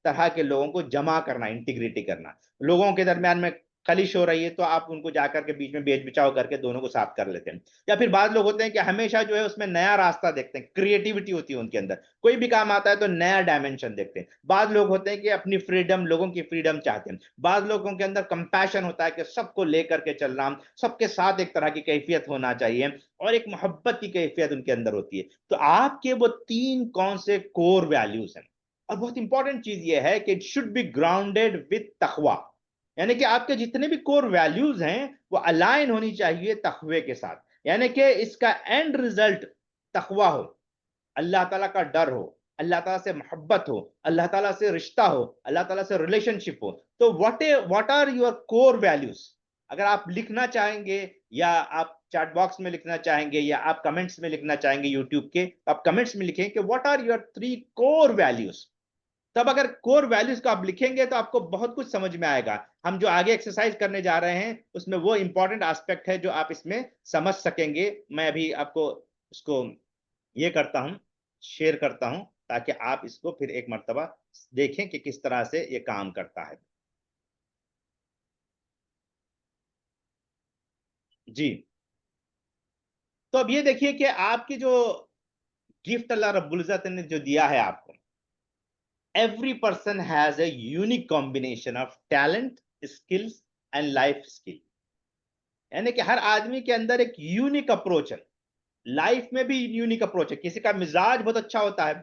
तरह के लोगों को जमा करना, इंटीग्रिटी करना। लोगों के दरमियान में खलिश हो रही है तो आप उनको जाकर के बीच में बेच बिचाव करके दोनों को साफ कर लेते हैं। या फिर बाद लोग होते हैं कि हमेशा जो है उसमें नया रास्ता देखते हैं, क्रिएटिविटी होती है उनके अंदर, कोई भी काम आता है तो नया डायमेंशन देखते हैं। बाद लोग होते हैं कि अपनी फ्रीडम, लोगों की फ्रीडम चाहते हैं। बाद लोगों के अंदर कंपैशन होता है कि सबको लेकर के चलना, सबके साथ एक तरह की कैफियत होना चाहिए, और एक मोहब्बत की कैफियत उनके अंदर होती है। तो आपके वो 3 कौन से कोर वैल्यूज हैं। और बहुत इंपॉर्टेंट चीज ये है कि it should be grounded with तकवा, यानी कि आपके जितने भी कोर वैल्यूज हैं वो अलाइन होनी चाहिए तकवे के साथ। यानी कि इसका एंड रिजल्ट तकवा हो, अल्लाह ताला का डर हो, अल्लाह ताला से मोहब्बत हो, अल्लाह ताला से रिश्ता हो, अल्लाह ताला से रिलेशनशिप हो। तो what are your core values, अगर आप लिखना चाहेंगे, या आप चैट बॉक्स में लिखना चाहेंगे, या आप कमेंट्स में लिखना चाहेंगे यूट्यूब के, तो आप कमेंट्स में लिखें कि what are your 3 core values. तब अगर कोर वैल्यूज को आप लिखेंगे तो आपको बहुत कुछ समझ में आएगा। हम जो आगे एक्सरसाइज करने जा रहे हैं उसमें वो इंपॉर्टेंट एस्पेक्ट है जो आप इसमें समझ सकेंगे। मैं अभी आपको उसको ये करता हूं, शेयर करता हूं, ताकि आप इसको फिर एक मर्तबा देखें कि किस तरह से ये काम करता है। जी। तो अब ये देखिए कि आपकी जो गिफ्ट अल्लाह रब्बुल इज्जत ने जो दिया है आपको, every person has a unique combination of talent, skills and life skill. यानी कि हर आदमी के अंदर एक यूनिक अप्रोच है, लाइफ में भी यूनिक अप्रोच है। किसी का मिजाज बहुत अच्छा होता है,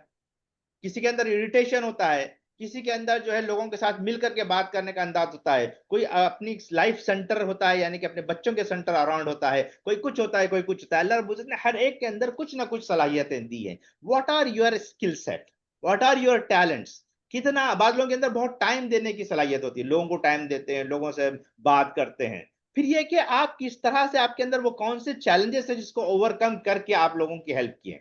किसी के अंदर इरिटेशन होता है, किसी के अंदर जो है लोगों के साथ मिल करके बात करने का अंदाज होता है, कोई अपनी लाइफ सेंटर होता है, यानी कि अपने बच्चों के सेंटर अराउंड होता है, कोई कुछ होता है, कोई कुछ होता है। अल्लाह रब्बुल इज्जत ने हर एक के अंदर कुछ ना कुछ सलाहियतें दी हैं। What are your skill set, what are your talents. कितना बाद लोगों के अंदर बहुत टाइम देने की सलाहियत होती है, लोगों को टाइम देते हैं, लोगों से बात करते हैं। फिर ये कि आप किस तरह से, आपके अंदर वो कौन से चैलेंजेस है जिसको ओवरकम करके आप लोगों की हेल्प किए।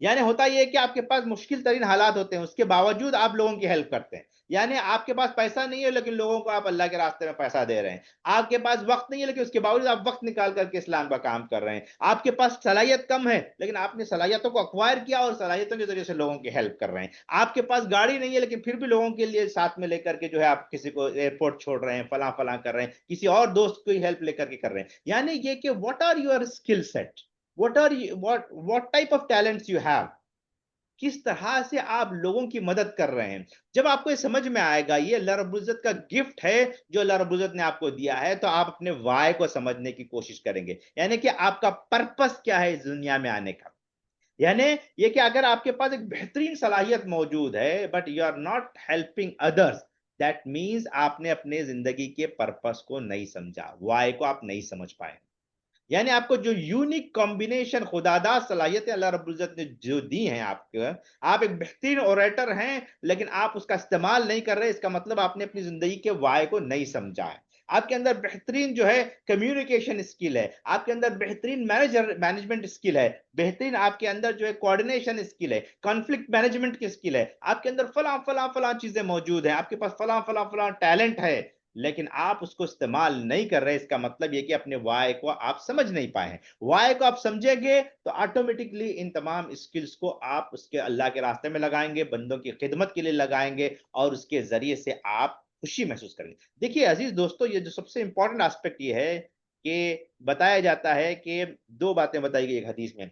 यानी होता यह है कि आपके पास मुश्किल तरीन हालात होते हैं, उसके बावजूद आप लोगों की हेल्प करते हैं। यानी आपके पास पैसा नहीं है लेकिन लोगों को आप अल्लाह के रास्ते में पैसा दे रहे हैं। आपके पास वक्त नहीं है लेकिन उसके बावजूद आप वक्त निकाल करके इस्लाम का काम कर रहे हैं। आपके पास सलाहियत कम है लेकिन आपने सलाहियतों को अक्वायर किया और सलाहियतों के जरिए से लोगों की हेल्प कर रहे हैं। आपके पास गाड़ी नहीं है लेकिन फिर भी लोगों के लिए साथ में लेकर के जो है आप किसी को एयरपोर्ट छोड़ रहे हैं, फला फला कर रहे हैं, किसी और दोस्त की हेल्प लेकर के कर रहे हैं। यानी ये कि what are your skill set, what type of talents you have, किस तरह से आप लोगों की मदद कर रहे हैं। जब आपको ये समझ में आएगा, ये अल्लाह रब्बुल इज्जत का गिफ्ट है जो अल्लाह रब्बुल इज्जत ने आपको दिया है, तो आप अपने वाय को समझने की कोशिश करेंगे, यानी कि आपका पर्पस क्या है इस दुनिया में आने का। यानी ये कि अगर आपके पास एक बेहतरीन सलाहियत मौजूद है but you are not helping others, that means आपने अपने जिंदगी के पर्पस को नहीं समझा, वाई को आप नहीं समझ पाए। यानी आपको जो यूनिक कॉम्बिनेशन खुदादार सलाहियतें अल्लाह रब्बुल इज्जत ने जो दी हैं आपको, आप एक बेहतरीन ओरेटर हैं लेकिन आप उसका इस्तेमाल नहीं कर रहे, इसका मतलब आपने अपनी जिंदगी के वाय को नहीं समझा है। आपके अंदर बेहतरीन जो है कम्युनिकेशन स्किल है, आपके अंदर बेहतरीन मैनेजमेंट स्किल है, बेहतरीन आपके अंदर जो है कोऑर्डिनेशन स्किल है, कॉन्फ्लिक्ट मैनेजमेंट की स्किल है, आपके अंदर फला फला फला चीजें मौजूद हैं, आपके पास फला फला फला टैलेंट है, लेकिन आप उसको इस्तेमाल नहीं कर रहे। इसका मतलब ये कि अपने वाय को आप समझ नहीं पाए हैं। वाय को आप समझेंगे तो ऑटोमेटिकली इन तमाम स्किल्स को आप उसके अल्लाह के रास्ते में लगाएंगे, बंदों की खिदमत के लिए लगाएंगे और उसके जरिए से आप खुशी महसूस करेंगे। देखिए अजीज दोस्तों, ये जो सबसे इंपॉर्टेंट एस्पेक्ट ये है कि बताया जाता है कि दो बातें बताई गई एक हदीस में।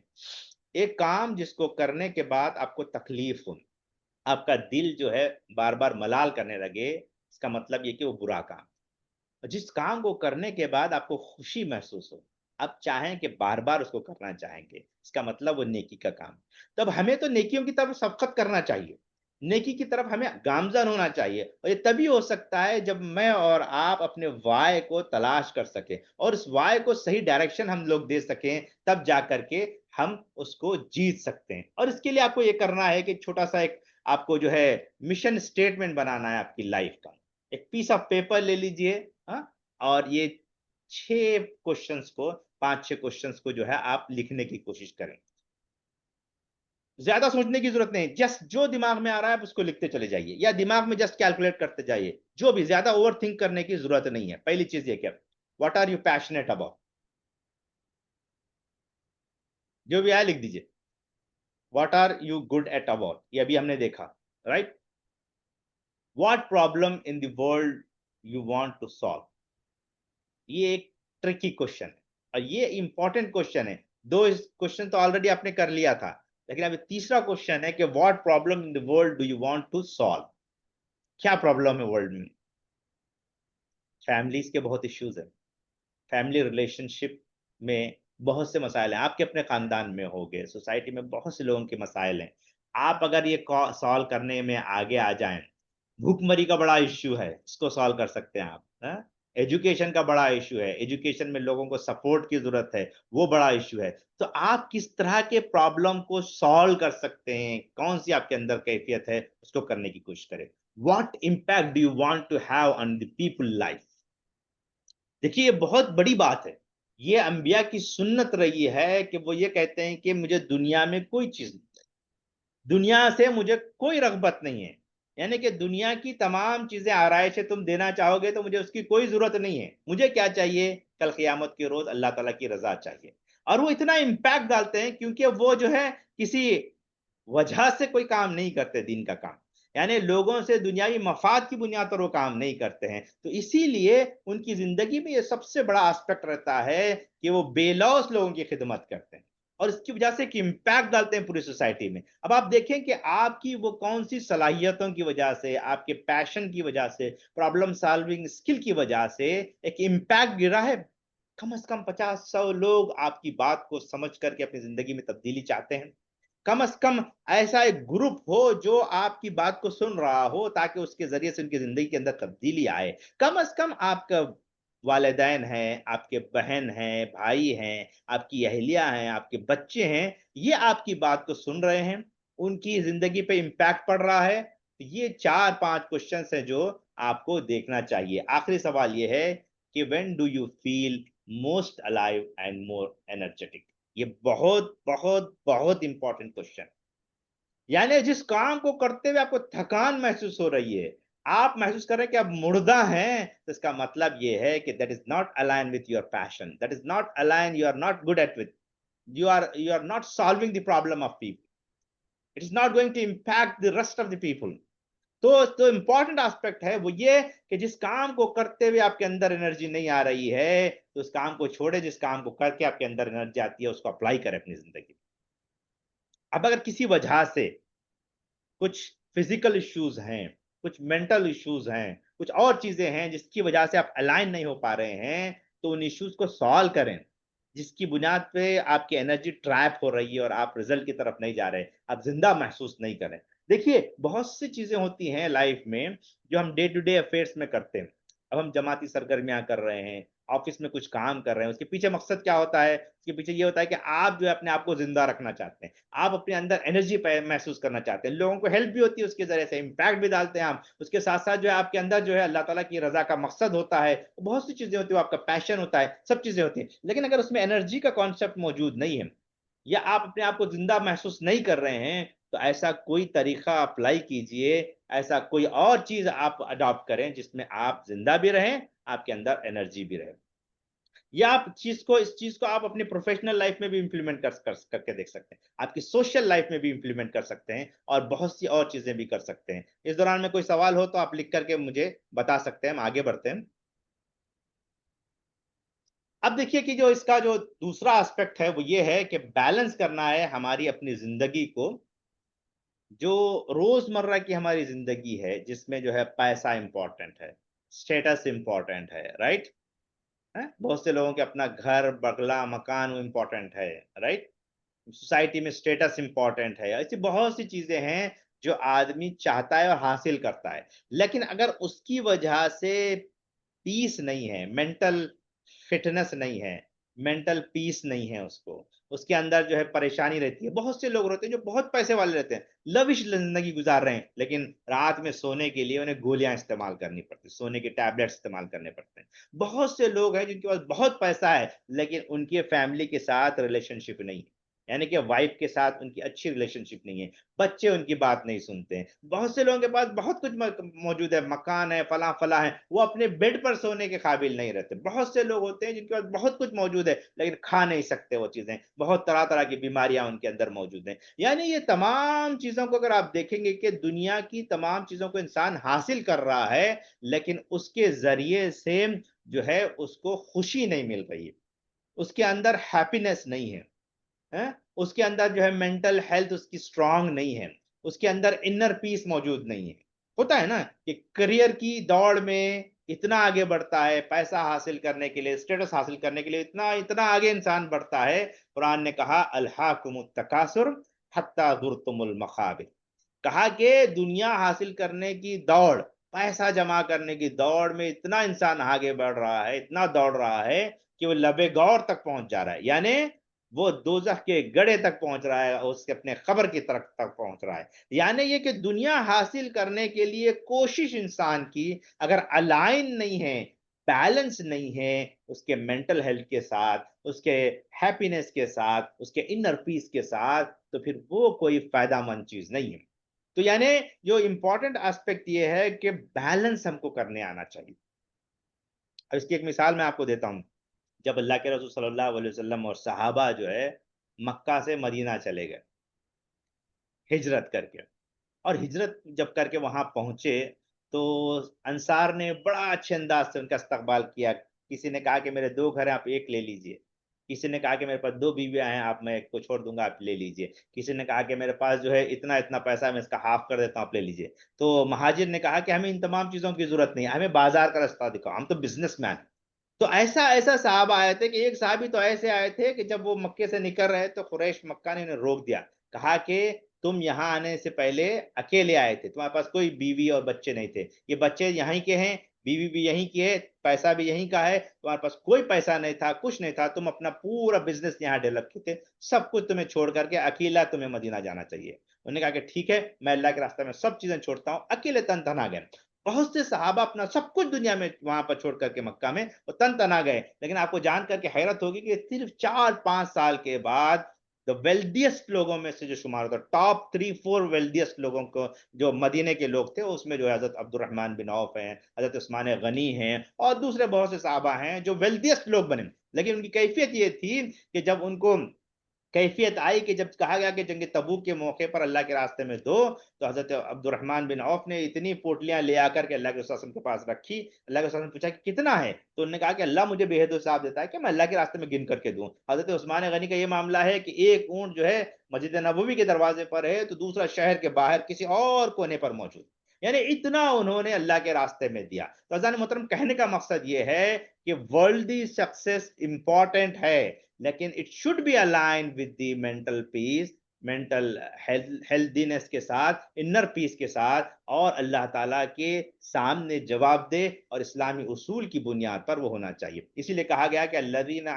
एक काम जिसको करने के बाद आपको तकलीफ हो, आपका दिल जो है बार बार मलाल करने लगे, इसका मतलब ये कि वो बुरा काम। जिस काम को करने के बाद आपको खुशी महसूस हो, आप चाहें कि बार बार उसको करना चाहेंगे, इसका मतलब वो नेकी का काम। तब हमें तो नेकियों की तरफ सबकत करना चाहिए, नेकी की तरफ हमें गामजन होना चाहिए, और ये तभी हो सकता है जब मैं और आप अपने वाय को तलाश कर सके और उस वाय को सही डायरेक्शन हम लोग दे सकें, तब जा करके हम उसको जीत सकते हैं। और इसके लिए आपको ये करना है कि छोटा सा एक आपको जो है मिशन स्टेटमेंट बनाना है आपकी लाइफ का। एक पीस ऑफ पेपर ले लीजिए, हाँ, और ये 6 क्वेश्चंस को, 5-6 क्वेश्चंस को जो है आप लिखने की कोशिश करें। ज्यादा सोचने की जरूरत नहीं, जस्ट जो दिमाग में आ रहा है आप उसको लिखते चले जाइए, या दिमाग में जस्ट कैलकुलेट करते जाइए, जो भी, ज्यादा ओवर थिंक करने की जरूरत नहीं है। पहली चीज ये क्या, what are you passionate about, जो भी आया लिख दीजिए। What are you good at about, ये अभी हमने देखा, right. What problem in the world you want to solve, ये एक ट्रिकी क्वेश्चन है और ये इंपॉर्टेंट क्वेश्चन है। दो क्वेश्चन तो ऑलरेडी आपने कर लिया था, लेकिन अभी तीसरा क्वेश्चन है कि what problem in the world do you want to solve. क्या प्रॉब्लम है वर्ल्ड में? फैमिलीज के बहुत इश्यूज है, फैमिली रिलेशनशिप में बहुत से मसाइल हैं, आपके अपने खानदान में हो गए, सोसाइटी में बहुत से लोगों के मसाइल हैं। आप अगर ये सॉल्व करने में आगे आ जाएं, भूखमरी का बड़ा इश्यू है, इसको सॉल्व कर सकते हैं आप, हाँ? एजुकेशन का बड़ा इश्यू है, एजुकेशन में लोगों को सपोर्ट की जरूरत है, वो बड़ा इश्यू है। तो आप किस तरह के प्रॉब्लम को सॉल्व कर सकते हैं, कौन सी आपके अंदर कैफियत है, उसको करने की कोशिश करें। What impact do you want to have on the people life. देखिए ये बहुत बड़ी बात है। ये अंबिया की सुन्नत रही है कि वो ये कहते हैं कि मुझे दुनिया में कोई चीज नहीं, दुनिया से मुझे कोई रगबत नहीं है। यानी कि दुनिया की तमाम चीजें आराइशें तुम देना चाहोगे तो मुझे उसकी कोई जरूरत नहीं है। मुझे क्या चाहिए? कल क़यामत के रोज अल्लाह ताला की रजा चाहिए। और वो इतना इम्पैक्ट डालते हैं क्योंकि वो जो है किसी वजह से कोई काम नहीं करते दीन का काम, यानी लोगों से दुनियावी मफाद की बुनियाद पर वो काम नहीं करते हैं। तो इसीलिए उनकी जिंदगी में ये सबसे बड़ा एस्पेक्ट रहता है कि वो बेलौस लोगों की खिदमत करते हैं और इसकी वजह से एक इम्पैक्ट डालते हैं पूरी सोसाइटी में। अब आप देखें कि आपकी वो कौन सी सलाहियतों की वजह से, आपके पैशन की वजह से, प्रॉब्लम सॉल्विंग स्किल की वजह से एक इम्पैक्ट गिरा है। कम से कम 50-100 लोग आपकी बात को समझ करके अपनी जिंदगी में तब्दीली चाहते हैं। कम से कम ऐसा एक ग्रुप हो जो आपकी बात को सुन रहा हो ताकि उसके जरिए से उनकी जिंदगी के अंदर तब्दीली आए। कम से कम आपका वालिदैन हैं, आपके बहन हैं, भाई हैं, आपकी अहलिया हैं, आपके बच्चे हैं, ये आपकी बात को सुन रहे हैं, उनकी जिंदगी पे इम्पैक्ट पड़ रहा है। तो ये 4-5 क्वेश्चन है जो आपको देखना चाहिए। आखिरी सवाल ये है कि when do you feel most alive and more energetic. ये बहुत बहुत बहुत इंपॉर्टेंट क्वेश्चन, यानी जिस काम को करते हुए आपको थकान महसूस हो रही है, आप महसूस कर रहे हैं कि आप मुर्दा हैं, तो इसका मतलब ये है कि that is not align with your passion, that is not align, you are not good at with, you are not solving the problem of people, it is not going to impact the rest of the people। तो important aspect है वो ये कि जिस काम को करते हुए आपके अंदर एनर्जी नहीं आ रही है, तो उस काम को छोड़े, जिस काम को करके आपके अंदर एनर्जी आती है उसको अप्लाई करें अपनी जिंदगी में। अब अगर किसी वजह से कुछ फिजिकल इश्यूज हैं, कुछ मेंटल इश्यूज हैं, कुछ और चीजें हैं जिसकी वजह से आप अलाइन नहीं हो पा रहे हैं, तो उन इश्यूज को सॉल्व करें। जिसकी बुनियाद पे आपकी एनर्जी ट्रैप हो रही है और आप रिजल्ट की तरफ नहीं जा रहे, आप जिंदा महसूस नहीं कर रहे। देखिए, बहुत सी चीजें होती हैं लाइफ में जो हम डे टू डे अफेयर्स में करते हैं। अब हम जमाती सरगर्मियां कर रहे हैं, ऑफिस में कुछ काम कर रहे हैं, उसके पीछे मकसद क्या होता है? उसके पीछे ये होता है कि आप जो है अपने आप को जिंदा रखना चाहते हैं, आप अपने अंदर एनर्जी महसूस करना चाहते हैं, लोगों को हेल्प भी होती है उसके जरिए से, इम्पैक्ट भी डालते हैं आप, उसके साथ साथ जो है आपके अंदर जो है अल्लाह ताला की रजा का मकसद होता है, बहुत सी चीजें होती है, आपका पैशन होता है, सब चीजें होती हैं। लेकिन अगर उसमें एनर्जी का कॉन्सेप्ट मौजूद नहीं है, या आप अपने आप को जिंदा महसूस नहीं कर रहे हैं, तो ऐसा कोई तरीका अप्लाई कीजिए, ऐसा कोई और चीज आप अडॉप्ट करें जिसमें आप जिंदा भी रहें, आपके अंदर एनर्जी भी रहे। या आप इस चीज को आप अपनी प्रोफेशनल लाइफ में भी इंप्लीमेंट करके देख सकते हैं, आपकी सोशल लाइफ में भी इंप्लीमेंट कर सकते हैं, और बहुत सी और चीजें भी कर सकते हैं। इस दौरान में कोई सवाल हो तो आप लिख करके मुझे बता सकते हैं, हम आगे बढ़ते हैं। अब देखिए कि जो इसका जो दूसरा एस्पेक्ट है वो ये है कि बैलेंस करना है हमारी अपनी जिंदगी को, जो रोजमर्रा की हमारी जिंदगी है जिसमें जो है पैसा इंपॉर्टेंट है, स्टेटस इंपॉर्टेंट है, राइट? हैं? बहुत से लोगों के अपना घर, बंगला, मकान वो इम्पोर्टेंट है, राइट? सोसाइटी में स्टेटस इम्पोर्टेंट है, ऐसी बहुत सी चीजें हैं जो आदमी चाहता है और हासिल करता है। लेकिन अगर उसकी वजह से पीस नहीं है, मेंटल फिटनेस नहीं है, मेंटल पीस नहीं है उसको, उसके अंदर जो है परेशानी रहती है। बहुत से लोग रहते हैं जो बहुत पैसे वाले रहते हैं, लविश जिंदगी गुजार रहे हैं, लेकिन रात में सोने के लिए उन्हें गोलियां इस्तेमाल करनी पड़ती है, सोने के टैबलेट्स इस्तेमाल करने पड़ते हैं। बहुत से लोग हैं जिनके पास बहुत पैसा है, लेकिन उनके फैमिली के साथ रिलेशनशिप नहीं है, यानी कि वाइफ के साथ उनकी अच्छी रिलेशनशिप नहीं है, बच्चे उनकी बात नहीं सुनते हैं। बहुत से लोगों के पास बहुत कुछ मौजूद है, मकान है, फला फला है, वो अपने बेड पर सोने के काबिल नहीं रहते। बहुत से लोग होते हैं जिनके पास बहुत कुछ मौजूद है, लेकिन खा नहीं सकते वो चीजें, बहुत तरह तरह की बीमारियां उनके अंदर मौजूद हैं। यानी ये तमाम चीजों को अगर आप देखेंगे कि दुनिया की तमाम चीजों को इंसान हासिल कर रहा है, लेकिन उसके जरिए से जो है उसको खुशी नहीं मिल रही है, उसके अंदर हैप्पीनेस नहीं है, हैं? उसके अंदर जो है मेंटल हेल्थ उसकी स्ट्रांग नहीं है, उसके अंदर इनर पीस मौजूद नहीं है। होता है ना कि करियर की दौड़ में इतना आगे बढ़ता है, पैसा हासिल करने के लिए, स्टेटस हासिल करने के लिए इतना इतना आगे इंसान बढ़ता है। कुरान ने कहा अल्हाकुमुत तकासुर हत्ता जुरतुमुल मकाबिर, कहा कि दुनिया हासिल करने की दौड़, पैसा जमा करने की दौड़ में इतना इंसान आगे बढ़ रहा है, इतना दौड़ रहा है कि वो लबे गौर तक पहुंच जा रहा है, यानी वो दोजख के गड़े तक पहुंच रहा है, उसके अपने खबर की तरफ तक पहुंच रहा है। यानी ये कि दुनिया हासिल करने के लिए कोशिश इंसान की अगर अलाइन नहीं है, बैलेंस नहीं है उसके मेंटल हेल्थ के साथ, उसके हैप्पीनेस के साथ, उसके इनर पीस के साथ, तो फिर वो कोई फायदामंद चीज नहीं है। तो यानी जो इंपॉर्टेंट एस्पेक्ट ये है कि बैलेंस हमको करने आना चाहिए। अब इसकी एक मिसाल मैं आपको देता हूँ। जब अल्लाह के रसूल सल्लल्लाहु अलैहि वसल्लम और सहाबा जो है मक्का से मदीना चले गए हिजरत करके, और हिजरत जब करके वहां पहुंचे, तो अंसार ने बड़ा अच्छे अंदाज से उनका इस्तकबाल किया। किसी ने कहा कि मेरे दो घर हैं, आप एक ले लीजिए। किसी ने कहा कि मेरे पास दो बीवियां हैं, आप, मैं एक को छोड़ दूंगा, आप ले लीजिए। किसी ने कहा कि मेरे पास जो है इतना इतना पैसा है, मैं इसका हाफ कर देता हूँ, आप ले लीजिए। तो महाजिर ने कहा कि हमें इन तमाम चीजों की जरूरत नहीं है, हमें बाजार का रास्ता दिखाओ, हम तो बिजनेसमैन। तो ऐसा ऐसा साहब आए थे कि एक साहब ही तो ऐसे आए थे कि जब वो मक्के से निकल रहे तो कुरैश मक्का ने उन्हें रोक दिया, कहा कि तुम यहाँ आने से पहले अकेले आए थे, तुम्हारे पास कोई बीवी और बच्चे नहीं थे, ये बच्चे यहीं के हैं, बीवी भी यहीं की है, पैसा भी यहीं का है, तुम्हारे पास कोई पैसा नहीं था, कुछ नहीं था, तुम अपना पूरा बिजनेस यहाँ डेवलप किए थे, सब कुछ तुम्हें छोड़ करके अकेला तुम्हें मदीना जाना चाहिए। उन्होंने कहा कि ठीक है, मैं अल्लाह के रास्ते में सब चीजें छोड़ता हूँ, अकेले तन तन आ गए। बहुत से सहाबा अपना सब कुछ दुनिया में वहां पर छोड़ करके मक्का में वो तन तना गए। लेकिन आपको जान करके हैरत होगी कि सिर्फ 4-5 साल के बाद द वेल्दियस्ट लोगों में से जो शुमार होता, टॉप 3-4 वेल्दियस्ट लोगों को जो मदीने के लोग थे, उसमें जो हजरत अब्दुर्रहमान बिन औफ हैं, हजरत उस्मान गनी हैं, और दूसरे बहुत से साहबा हैं जो वेल्दियस्ट लोग बने। लेकिन उनकी कैफियत ये थी कि जब उनको कैफियत आई कि जब कहा गया कि जंग तबूक के मौके पर अल्लाह के रास्ते में दो, तो हजरत अब्दुर्रहमान बिन औफ ने इतनी पोटलियां ले आकर के अल्लाह के रसूल के पास रखी। अल्लाह के रसूल ने पूछा कि कितना है, तो उन्होंने कहा कि अल्लाह मुझे बेहद हिसाब देता है कि मैं अल्लाह के रास्ते में गिन करके दूं। हजरत उस्मान गनी का ये मामला है कि एक ऊंट जो है मस्जिद नबवी के दरवाजे पर है, तो दूसरा शहर के बाहर किसी और कोने पर मौजूद, यानी इतना उन्होंने अल्लाह के रास्ते में दिया। तो अज़ान मोहतरम, कहने का मकसद ये है कि वर्ल्डी सक्सेस इंपॉर्टेंट है, लेकिन it should be align with the mental peace, mental healthiness के साथ, इनर पीस के साथ, और अल्लाह ताला के सामने जवाब दे और इस्लामी उसूल की बुनियाद पर वो होना चाहिए। इसीलिए कहा गया कि अल्लज़ीना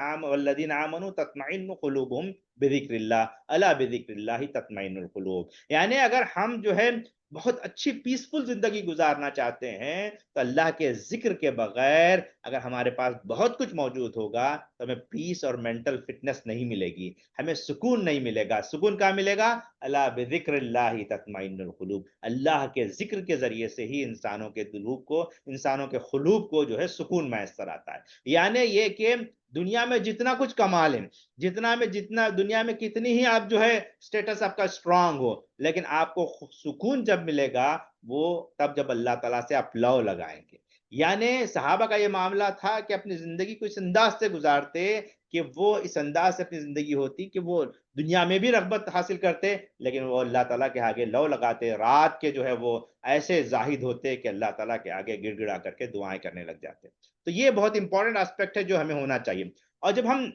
आमनू तत्मइन्नु क़ुलूबुहुम बिज़िक्रिल्लाह, अला बिज़िक्रिल्लाहि तत्मइन्नुल क़ुलूब। यानी अगर हम जो है बहुत अच्छी पीसफुल जिंदगी गुजारना चाहते हैं तो अल्लाह के जिक्र के बगैर अगर हमारे पास बहुत कुछ मौजूद होगा तो हमें पीस और मेंटल फिटनेस नहीं मिलेगी, हमें सुकून नहीं मिलेगा। सुकून कहाँ मिलेगा? अला बिज़िक्रिल्लाहि तत्मइन्नुल क़ुलूब। अल्लाह के जिक्र के जरिए से ही इंसानों के दिलूब को, इंसानों के खुलूब को जो है सुकून मैसर आता है। यानी ये कि दुनिया में जितना कुछ कमा लें, जितना दुनिया में कितनी ही आप जो है स्टेटस आपका स्ट्रांग हो, लेकिन आपको सुकून जब मिलेगा वो तब जब अल्लाह ताला से आप लव लगाएंगे। यानी सहाबा का ये मामला था कि अपनी जिंदगी को इस अंदाज से गुजारते कि वो इस अंदाज से अपनी जिंदगी होती कि वो दुनिया में भी रगबत हासिल करते, लेकिन वो अल्लाह ताला के आगे लव लगाते। रात के जो है वो ऐसे जाहिद होते कि अल्लाह ताला के आगे गिड़गिड़ा करके दुआएं करने लग जाते। तो ये बहुत इंपॉर्टेंट एस्पेक्ट है जो हमें होना चाहिए। और जब हम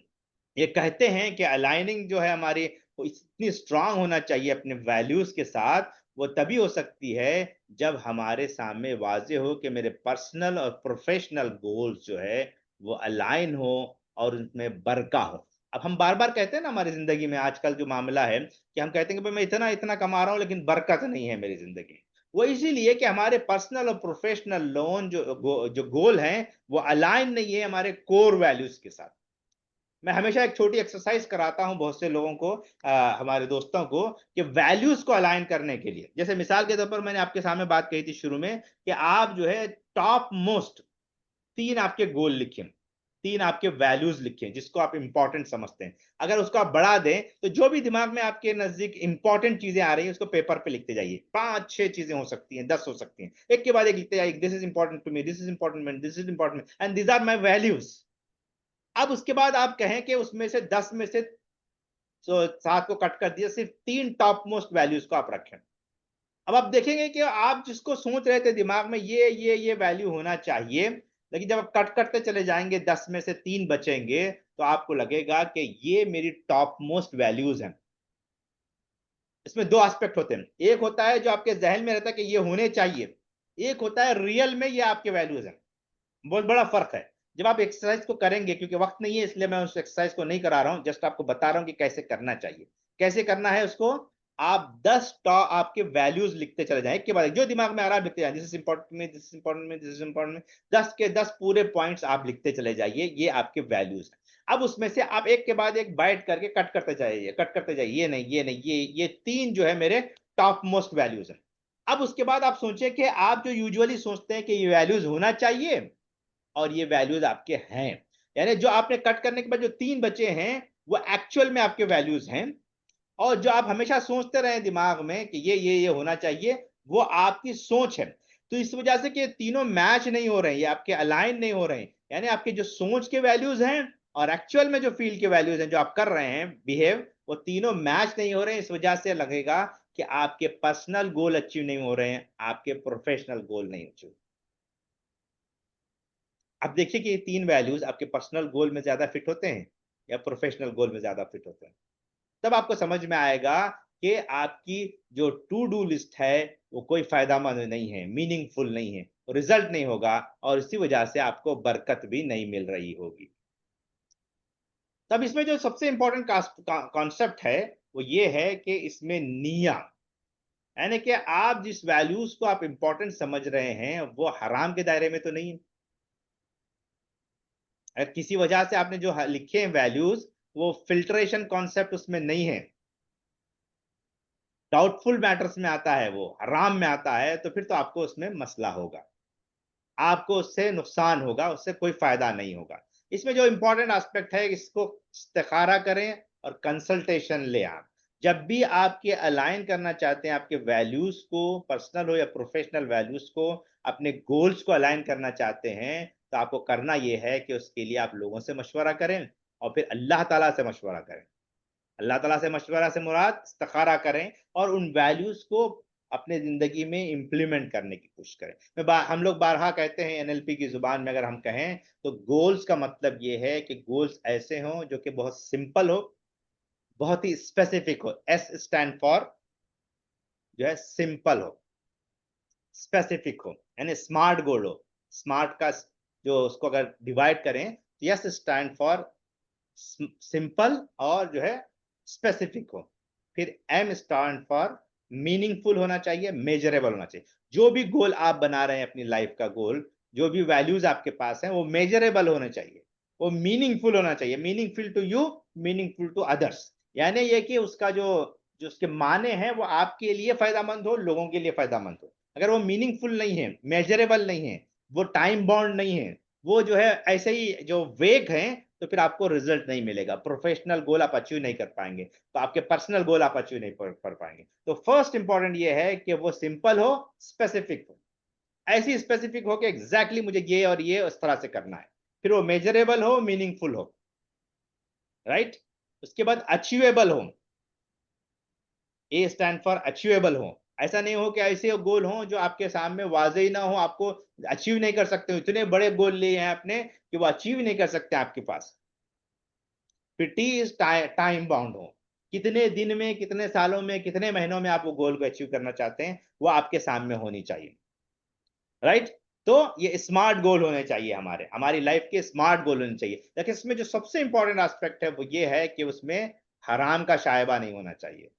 ये कहते हैं कि अलाइनिंग जो है हमारी वो इतनी स्ट्रांग होना चाहिए अपने वैल्यूज के साथ, वो तभी हो सकती है जब हमारे सामने वाज़े हो कि मेरे पर्सनल और प्रोफेशनल गोल्स जो है वो अलाइन हो और उनमें बरका हो। अब हम बार-बार कहते हैं ना हमारी ज़िंदगी में आजकल जो मामला है कि हम कहते हैं कि भाई मैं इतना-इतना कमा रहा हूँ लेकिन बरकत नहीं है मेरी ज़िंदगी में। वो इसीलिए कि हमारे पर्सनल और प्रोफेशनल लोन जो गोल हैं वो अलाइन नहीं है हमारे कोर वैल्यूज के साथ। मैं हमेशा एक छोटी एक्सरसाइज कराता हूं बहुत से लोगों को, हमारे दोस्तों को, कि वैल्यूज को अलाइन करने के लिए, जैसे मिसाल के तौर पर मैंने आपके सामने बात कही थी शुरू में कि आप जो है टॉप मोस्ट 3 आपके गोल लिखें, 3 आपके वैल्यूज लिखें जिसको आप इंपॉर्टेंट समझते हैं। अगर उसको आप बढ़ा दें तो जो भी दिमाग में आपके नजदीक इंपॉर्टेंट चीजें आ रही हैं उसको पेपर पे लिखते जाइए। 5-6 चीजें हो सकती हैं, 10 हो सकती हैं, एक के बाद एक लिखते जाइए। This is important to me, this is important, this is important and these are my values. अब उसके बाद आप कहें कि उसमें से 10 में से 7 को कट कर दिया, सिर्फ 3 टॉप मोस्ट वैल्यूज को आप रखें। अब आप देखेंगे कि आप जिसको सोच रहे थे दिमाग में ये वैल्यू होना चाहिए, लेकिन जब आप कट करते चले जाएंगे 10 में से 3 बचेंगे तो आपको लगेगा कि ये मेरी टॉप मोस्ट वैल्यूज हैं। इसमें 2 एस्पेक्ट होते हैं, एक होता है जो आपके जहन में रहता है कि ये होने चाहिए, एक होता है रियल में ये आपके वैल्यूज हैं। बहुत बड़ा फ़र्क है। जब आप एक्सरसाइज़ को करेंगे, क्योंकि वक़्त नहीं है इसलिए मैं उस एक्सरसाइज़ को नहीं करा रहा हूँ, जस्ट आपको बता रहा हूँ कि कैसे करना चाहिए। कैसे करना है उसको? आप 10 आपके वैल्यूज़ लिखते चले जाएँ, एक के बाद एक, जो दिमाग में आ रहा है आप लिखते जाएँ। This is important to me, this is important to me, this is important to me. 10 के 10 पूरे पॉइंट्स आप लिखते चले जाइए, ये आपके वैल्यूज़ हैं। अब उसमें से आप एक के बाद एक बाइट करके कट करते जाइए, कट करते जाइए। ये नहीं, ये नहीं, ये 3 जो है मेरे टॉप मोस्ट वैल्यूज़ हैं। अब उसके बाद आप सोचिए कि आप जो यूजुअली सोचते हैं कि ये वैल्यूज़ होना चाहिए और ये वैल्यूज आपके हैं, यानी जो आपने कट करने के बाद जो 3 बचे हैं वो एक्चुअल में आपके वैल्यूज हैं। और जो आप हमेशा सोचते रहे दिमाग में कि ये होना चाहिए, वो आपकी सोच है। तो इस वजह से कि तीनों मैच नहीं हो रहे हैं, ये आपके अलाइन नहीं हो रहे हैं, यानी आपके जो सोच के वैल्यूज हैं और एक्चुअल में जो फील के वैल्यूज हैं जो आप कर रहे हैं बिहेव, वो तीनों मैच नहीं हो रहे हैं। इस वजह से लगेगा कि आपके पर्सनल गोल अचीव नहीं हो रहे हैं, आपके प्रोफेशनल गोल नहीं अचीव। अब देखिए कि ये 3 वैल्यूज़ आपके पर्सनल गोल में ज़्यादा फिट होते हैं या प्रोफेशनल गोल में ज़्यादा फिट होते हैं। तब आपको समझ में आएगा कि आपकी जो टू डू लिस्ट है वो कोई फ़ायदेमंद नहीं है, मीनिंगफुल नहीं है, रिज़ल्ट नहीं होगा और इसी वजह से आपको बरकत भी नहीं मिल रही होगी। तब इसमें जो सबसे इम्पोर्टेंट कॉन्सेप्ट है वो ये है कि इसमें निय्या, यानी कि आप जिस वैल्यूज़ को आप इम्पोर्टेंट समझ रहे हैं वो हराम के दायरे में तो नहीं है। अगर किसी वजह से आपने जो लिखे हैं वैल्यूज वो फिल्ट्रेशन कॉन्सेप्ट उसमें नहीं है, डाउटफुल मैटर्स में आता है, वो हराम में आता है, तो फिर तो आपको उसमें मसला होगा, आपको उससे नुकसान होगा, उससे कोई फायदा नहीं होगा। इसमें जो इंपॉर्टेंट एस्पेक्ट है इसको इस्तिखारा करें और कंसल्टेशन ले आप। जब भी आपके अलाइन करना चाहते हैं आपके वैल्यूज को, पर्सनल हो या प्रोफेशनल वैल्यूज को, अपने गोल्स को अलाइन करना चाहते हैं, तो आपको करना यह है कि उसके लिए आप लोगों से मशवरा करें और फिर अल्लाह ताला से मशवरा करें। अल्लाह ताला से मशवरा से मुराद इस्तिखारा करें और उन वैल्यूज को अपने जिंदगी में इम्प्लीमेंट करने की कोशिश करें। हम लोग बारहा कहते हैं एनएलपी की जुबान में अगर हम कहें तो गोल्स का मतलब ये है कि गोल्स ऐसे हों जो कि बहुत सिंपल हो, बहुत ही स्पेसिफिक हो। एस स्टैंड फॉर जो है सिंपल हो, स्पेसिफिक हो, यानी स्मार्ट गोल हो। स्मार्ट का जो उसको अगर डिवाइड करें तो यस स्टैंड फॉर सिंपल और जो है स्पेसिफिक हो। फिर एम स्टैंड फॉर मीनिंगफुल होना चाहिए, मेजरेबल होना चाहिए। जो भी गोल आप बना रहे हैं अपनी लाइफ का गोल, जो भी वैल्यूज आपके पास हैं वो मेजरेबल होने चाहिए, वो मीनिंगफुल होना चाहिए। Meaningful to you, meaningful to others, यानी ये कि उसका जो जो उसके माने हैं वो आपके लिए फायदामंद हो, लोगों के लिए फायदामंद हो। अगर वो मीनिंगफुल नहीं है, मेजरेबल नहीं है, वो टाइम बाउंड नहीं है, वो जो है ऐसे ही जो वेग है, तो फिर आपको रिजल्ट नहीं मिलेगा। प्रोफेशनल गोल आप अचीव नहीं कर पाएंगे, तो आपके पर्सनल गोल आप अचीव नहीं कर पाएंगे। तो फर्स्ट इंपॉर्टेंट ये है कि वो सिंपल हो, स्पेसिफिक हो, ऐसी स्पेसिफिक हो कि एग्जैक्टली मुझे ये और ये उस तरह से करना है। फिर वो मेजरेबल हो, मीनिंगफुल हो, राइट। उसके बाद अचीवेबल हो, ए स्टैंड फॉर अचीवेबल हो। ऐसा नहीं हो कि ऐसे गोल हो जो आपके सामने वाजे ही ना हो, आपको अचीव नहीं कर सकते हो। इतने बड़े गोल लिए हैं आपने कि वो अचीव नहीं कर सकते आपके पास। फिर टी इज टाइम बाउंड हो, कितने दिन में, कितने सालों में, कितने महीनों में आप वो गोल को अचीव करना चाहते हैं, वो आपके सामने होनी चाहिए, राइट। तो ये स्मार्ट गोल होने चाहिए, हमारे हमारी लाइफ के स्मार्ट गोल होने चाहिए। लेकिन इसमें जो सबसे इंपॉर्टेंट एस्पेक्ट है वो ये है कि उसमें हराम का शायबा नहीं होना चाहिए।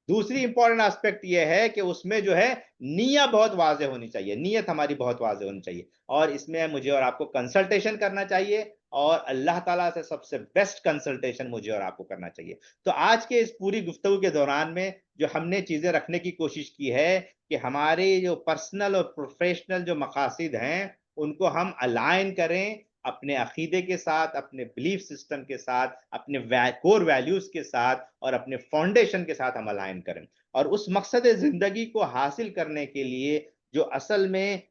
दूसरी इंपॉर्टेंट एस्पेक्ट ये है कि उसमें जो है नीयत बहुत वाजे होनी चाहिए, नीयत हमारी बहुत वाजे होनी चाहिए। और इसमें मुझे और आपको कंसल्टेशन करना चाहिए, और अल्लाह ताला से सबसे बेस्ट कंसल्टेशन मुझे और आपको करना चाहिए। तो आज के इस पूरी गुफ्तगू के दौरान में जो हमने चीजें रखने की कोशिश की है कि हमारे जो पर्सनल और प्रोफेशनल जो मकासद हैं उनको हम अलाइन करें अपने अकीदे के साथ, अपने बिलीफ सिस्टम के साथ, अपने कोर वैल्यूज के साथ और अपने फाउंडेशन के साथ हम अलाइन करें। और उस मकसद ज़िंदगी को हासिल करने के लिए जो असल में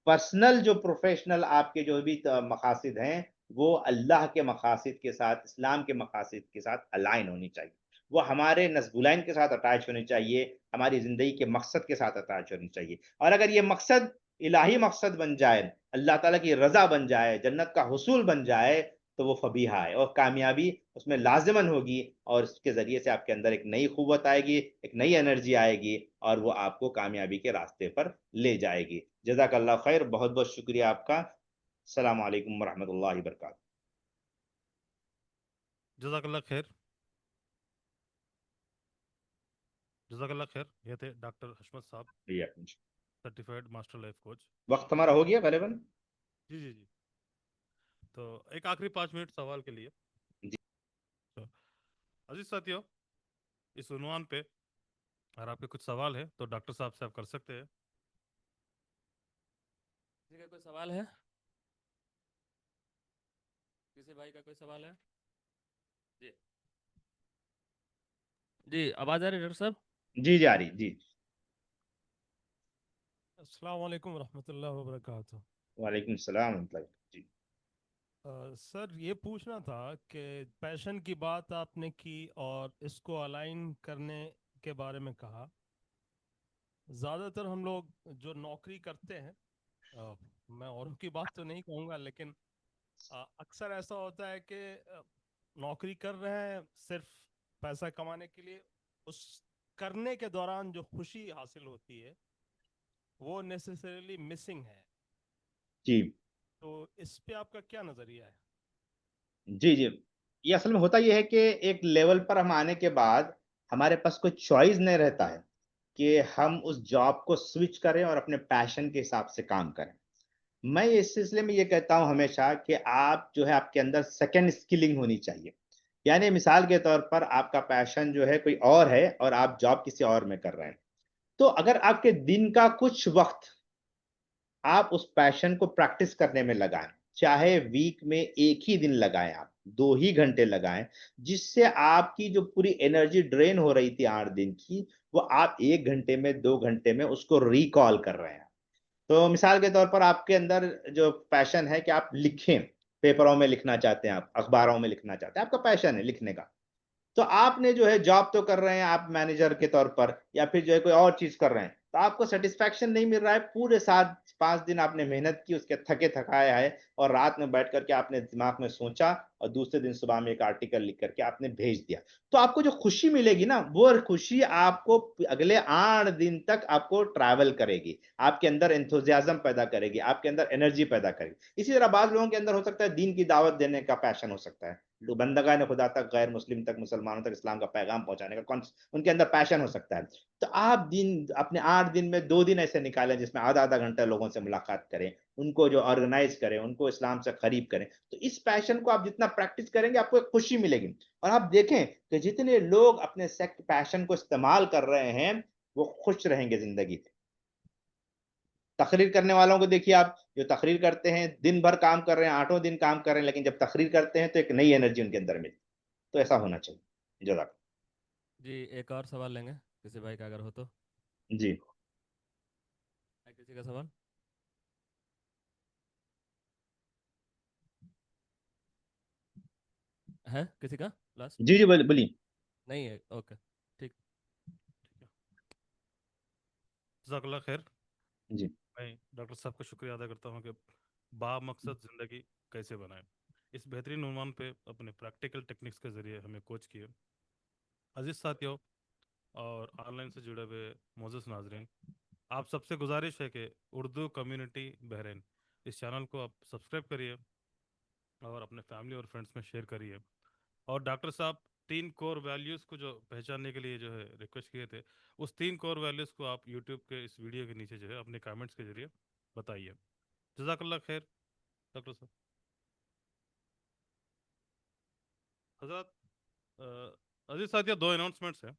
पर्सनल जो प्रोफेशनल आपके जो भी मकासद हैं वो अल्लाह के मकासद के साथ, इस्लाम के मकासद के साथ अलाइन होनी चाहिए। वो हमारे नस्बुलैन के साथ अटैच होनी चाहिए, हमारी ज़िंदगी के मकसद के साथ अटैच होनी चाहिए। और अगर ये मकसद इलाही मकसद बन जाए, अल्लाह ताला की रज़ा बन जाए, जन्नत का हुसूल बन जाए, तो वो फबीहा है और कामयाबी उसमें लाज़िमन होगी। और इसके ज़रिए से आपके अंदर एक नई क़ुव्वत आएगी, एक नई एनर्जी आएगी और वो आपको कामयाबी के रास्ते पर ले जाएगी। जज़ाकल्लाह खैर, बहुत-बहुत शुक्रिया आपका। अस्सलामु अलैकुम व रहमतुल्लाहि व बरकातहू। जज़ाकल्लाह खैर। जज़ाकल्लाह खैर। ये थे डॉक्टर हशमत साहब, जी, अपनी सर्टिफाइड मास्टर लाइफ कोच। वक्त हमारा हो गया गरीबन। जी जी जी। तो एक आखिरी 5 मिनट सवाल के लिए। जी, तो अजीज साथियों, इस उन्वान पे अगर आपके कुछ सवाल है तो डॉक्टर साहब से आप कर सकते हैं। किसी का कोई सवाल है? किसी भाई का कोई सवाल है? जी जी, आवाज़ आ रही है डॉक्टर साहब? जी जा रही जी। अस्सलाम वालेकुम रहमतुल्लाहि व बरकातहू। वालेकुम सलाम जी। सर ये पूछना था कि पैशन की बात आपने की और इसको अलाइन करने के बारे में कहा। ज़्यादातर हम लोग जो नौकरी करते हैं, मैं औरों की बात तो नहीं कहूँगा, लेकिन अक्सर ऐसा होता है कि नौकरी कर रहे हैं सिर्फ पैसा कमाने के लिए, उस करने के दौरान जो खुशी हासिल होती है वो नेसेसरीली मिसिंग है। जी तो इस पे आपका क्या नज़रिया है? जी जी, ये असल में होता यह है कि एक लेवल पर हम आने के बाद हमारे पास कोई चॉइस नहीं रहता है कि हम उस जॉब को स्विच करें और अपने पैशन के हिसाब से काम करें। मैं इस सिलसिले में ये कहता हूँ हमेशा कि आप जो है आपके अंदर सेकंड स्किलिंग होनी चाहिए। यानी मिसाल के तौर पर आपका पैशन जो है कोई और है और आप जॉब किसी और में कर रहे हैं, तो अगर आपके दिन का कुछ वक्त आप उस पैशन को प्रैक्टिस करने में लगाएं, चाहे वीक में एक ही दिन लगाएं, आप 2 ही घंटे लगाएं, जिससे आपकी जो पूरी एनर्जी ड्रेन हो रही थी 8 दिन की, वो आप 1 घंटे में, 2 घंटे में उसको रिकॉल कर रहे हैं। तो मिसाल के तौर पर आपके अंदर जो पैशन है कि आप लिखें, पेपरों में लिखना चाहते हैं, आप अखबारों में लिखना चाहते हैं, आपका पैशन है लिखने का। तो आपने जो है जॉब तो कर रहे हैं आप मैनेजर के तौर पर, या फिर जो है कोई और चीज कर रहे हैं, तो आपको सेटिस्फैक्शन नहीं मिल रहा है। पूरे 7-5 दिन आपने मेहनत की, उसके थके थकाए आए, और रात में बैठ करके आपने दिमाग में सोचा, और दूसरे दिन सुबह में एक आर्टिकल लिख करके आपने भेज दिया। तो आपको जो खुशी मिलेगी ना, वो खुशी आपको अगले 8 दिन तक आपको ट्रैवल करेगी, आपके अंदर एंथुजियाज्म पैदा करेगी, आपके अंदर एनर्जी पैदा करेगी। इसी तरह बाज लोगों के अंदर हो सकता है दीन की दावत देने का पैशन हो सकता है, बंदगान खुदा तक, गैर मुस्लिम तक, मुसलमानों तक इस्लाम का पैगाम पहुंचाने का उनके अंदर पैशन हो सकता है। तो आप दिन अपने 8 दिन में 2 दिन ऐसे निकालें जिसमें आधा आधा घंटा लोगों से मुलाकात करें, उनको जो ऑर्गेनाइज करें, उनको इस्लाम से करीब करें। तो इस पैशन को आप जितना प्रैक्टिस करेंगे, आपको एक खुशी मिलेगी। और आप देखें कि जितने लोग अपने सेक्ट पैशन को इस्तेमाल कर रहे हैं, वो खुश रहेंगे जिंदगी में। तकरीर करने वालों को देखिए आप, जो तकरीर करते हैं, दिन भर काम कर रहे हैं, 8 दिन काम कर रहे हैं, लेकिन जब तकरीर करते हैं तो एक नई एनर्जी उनके अंदर मिलती है। तो ऐसा होना चाहिए। जजाक। जी एक और सवाल लेंगे किसी भाई का अगर हो तो। जी है किसी का सवाल? है किसी का लास्ट? जी जी, बोलिए। नहीं है, ओके ठीक। ठीक है, जज़ाकल्लाह खैर। जी मैं डॉक्टर साहब का शुक्रिया अदा करता हूँ कि बामकसद ज़िंदगी कैसे बनाएं, इस बेहतरीन उन्वान पे अपने प्रैक्टिकल टेक्निक्स के ज़रिए हमें कोच किए। अजीज़ साथियों और ऑनलाइन से जुड़े हुए मोअज़्ज़ज़ नाज़रीन, आप सबसे गुजारिश है कि उर्दू कम्युनिटी बहरीन इस चैनल को आप सब्सक्राइब करिए और अपने फैमिली और फ्रेंड्स में शेयर करिए। और डॉक्टर साहब 3 कोर वैल्यूज़ को जो पहचानने के लिए जो है रिक्वेस्ट किए थे, उस 3 कोर वैल्यूज़ को आप यूट्यूब के इस वीडियो के नीचे जो है अपने कमेंट्स के जरिए बताइए। जज़ाकल्लाह खैर डॉक्टर साहब। हजरत अजीज साथियों, 2 अनाउंसमेंट्स हैं।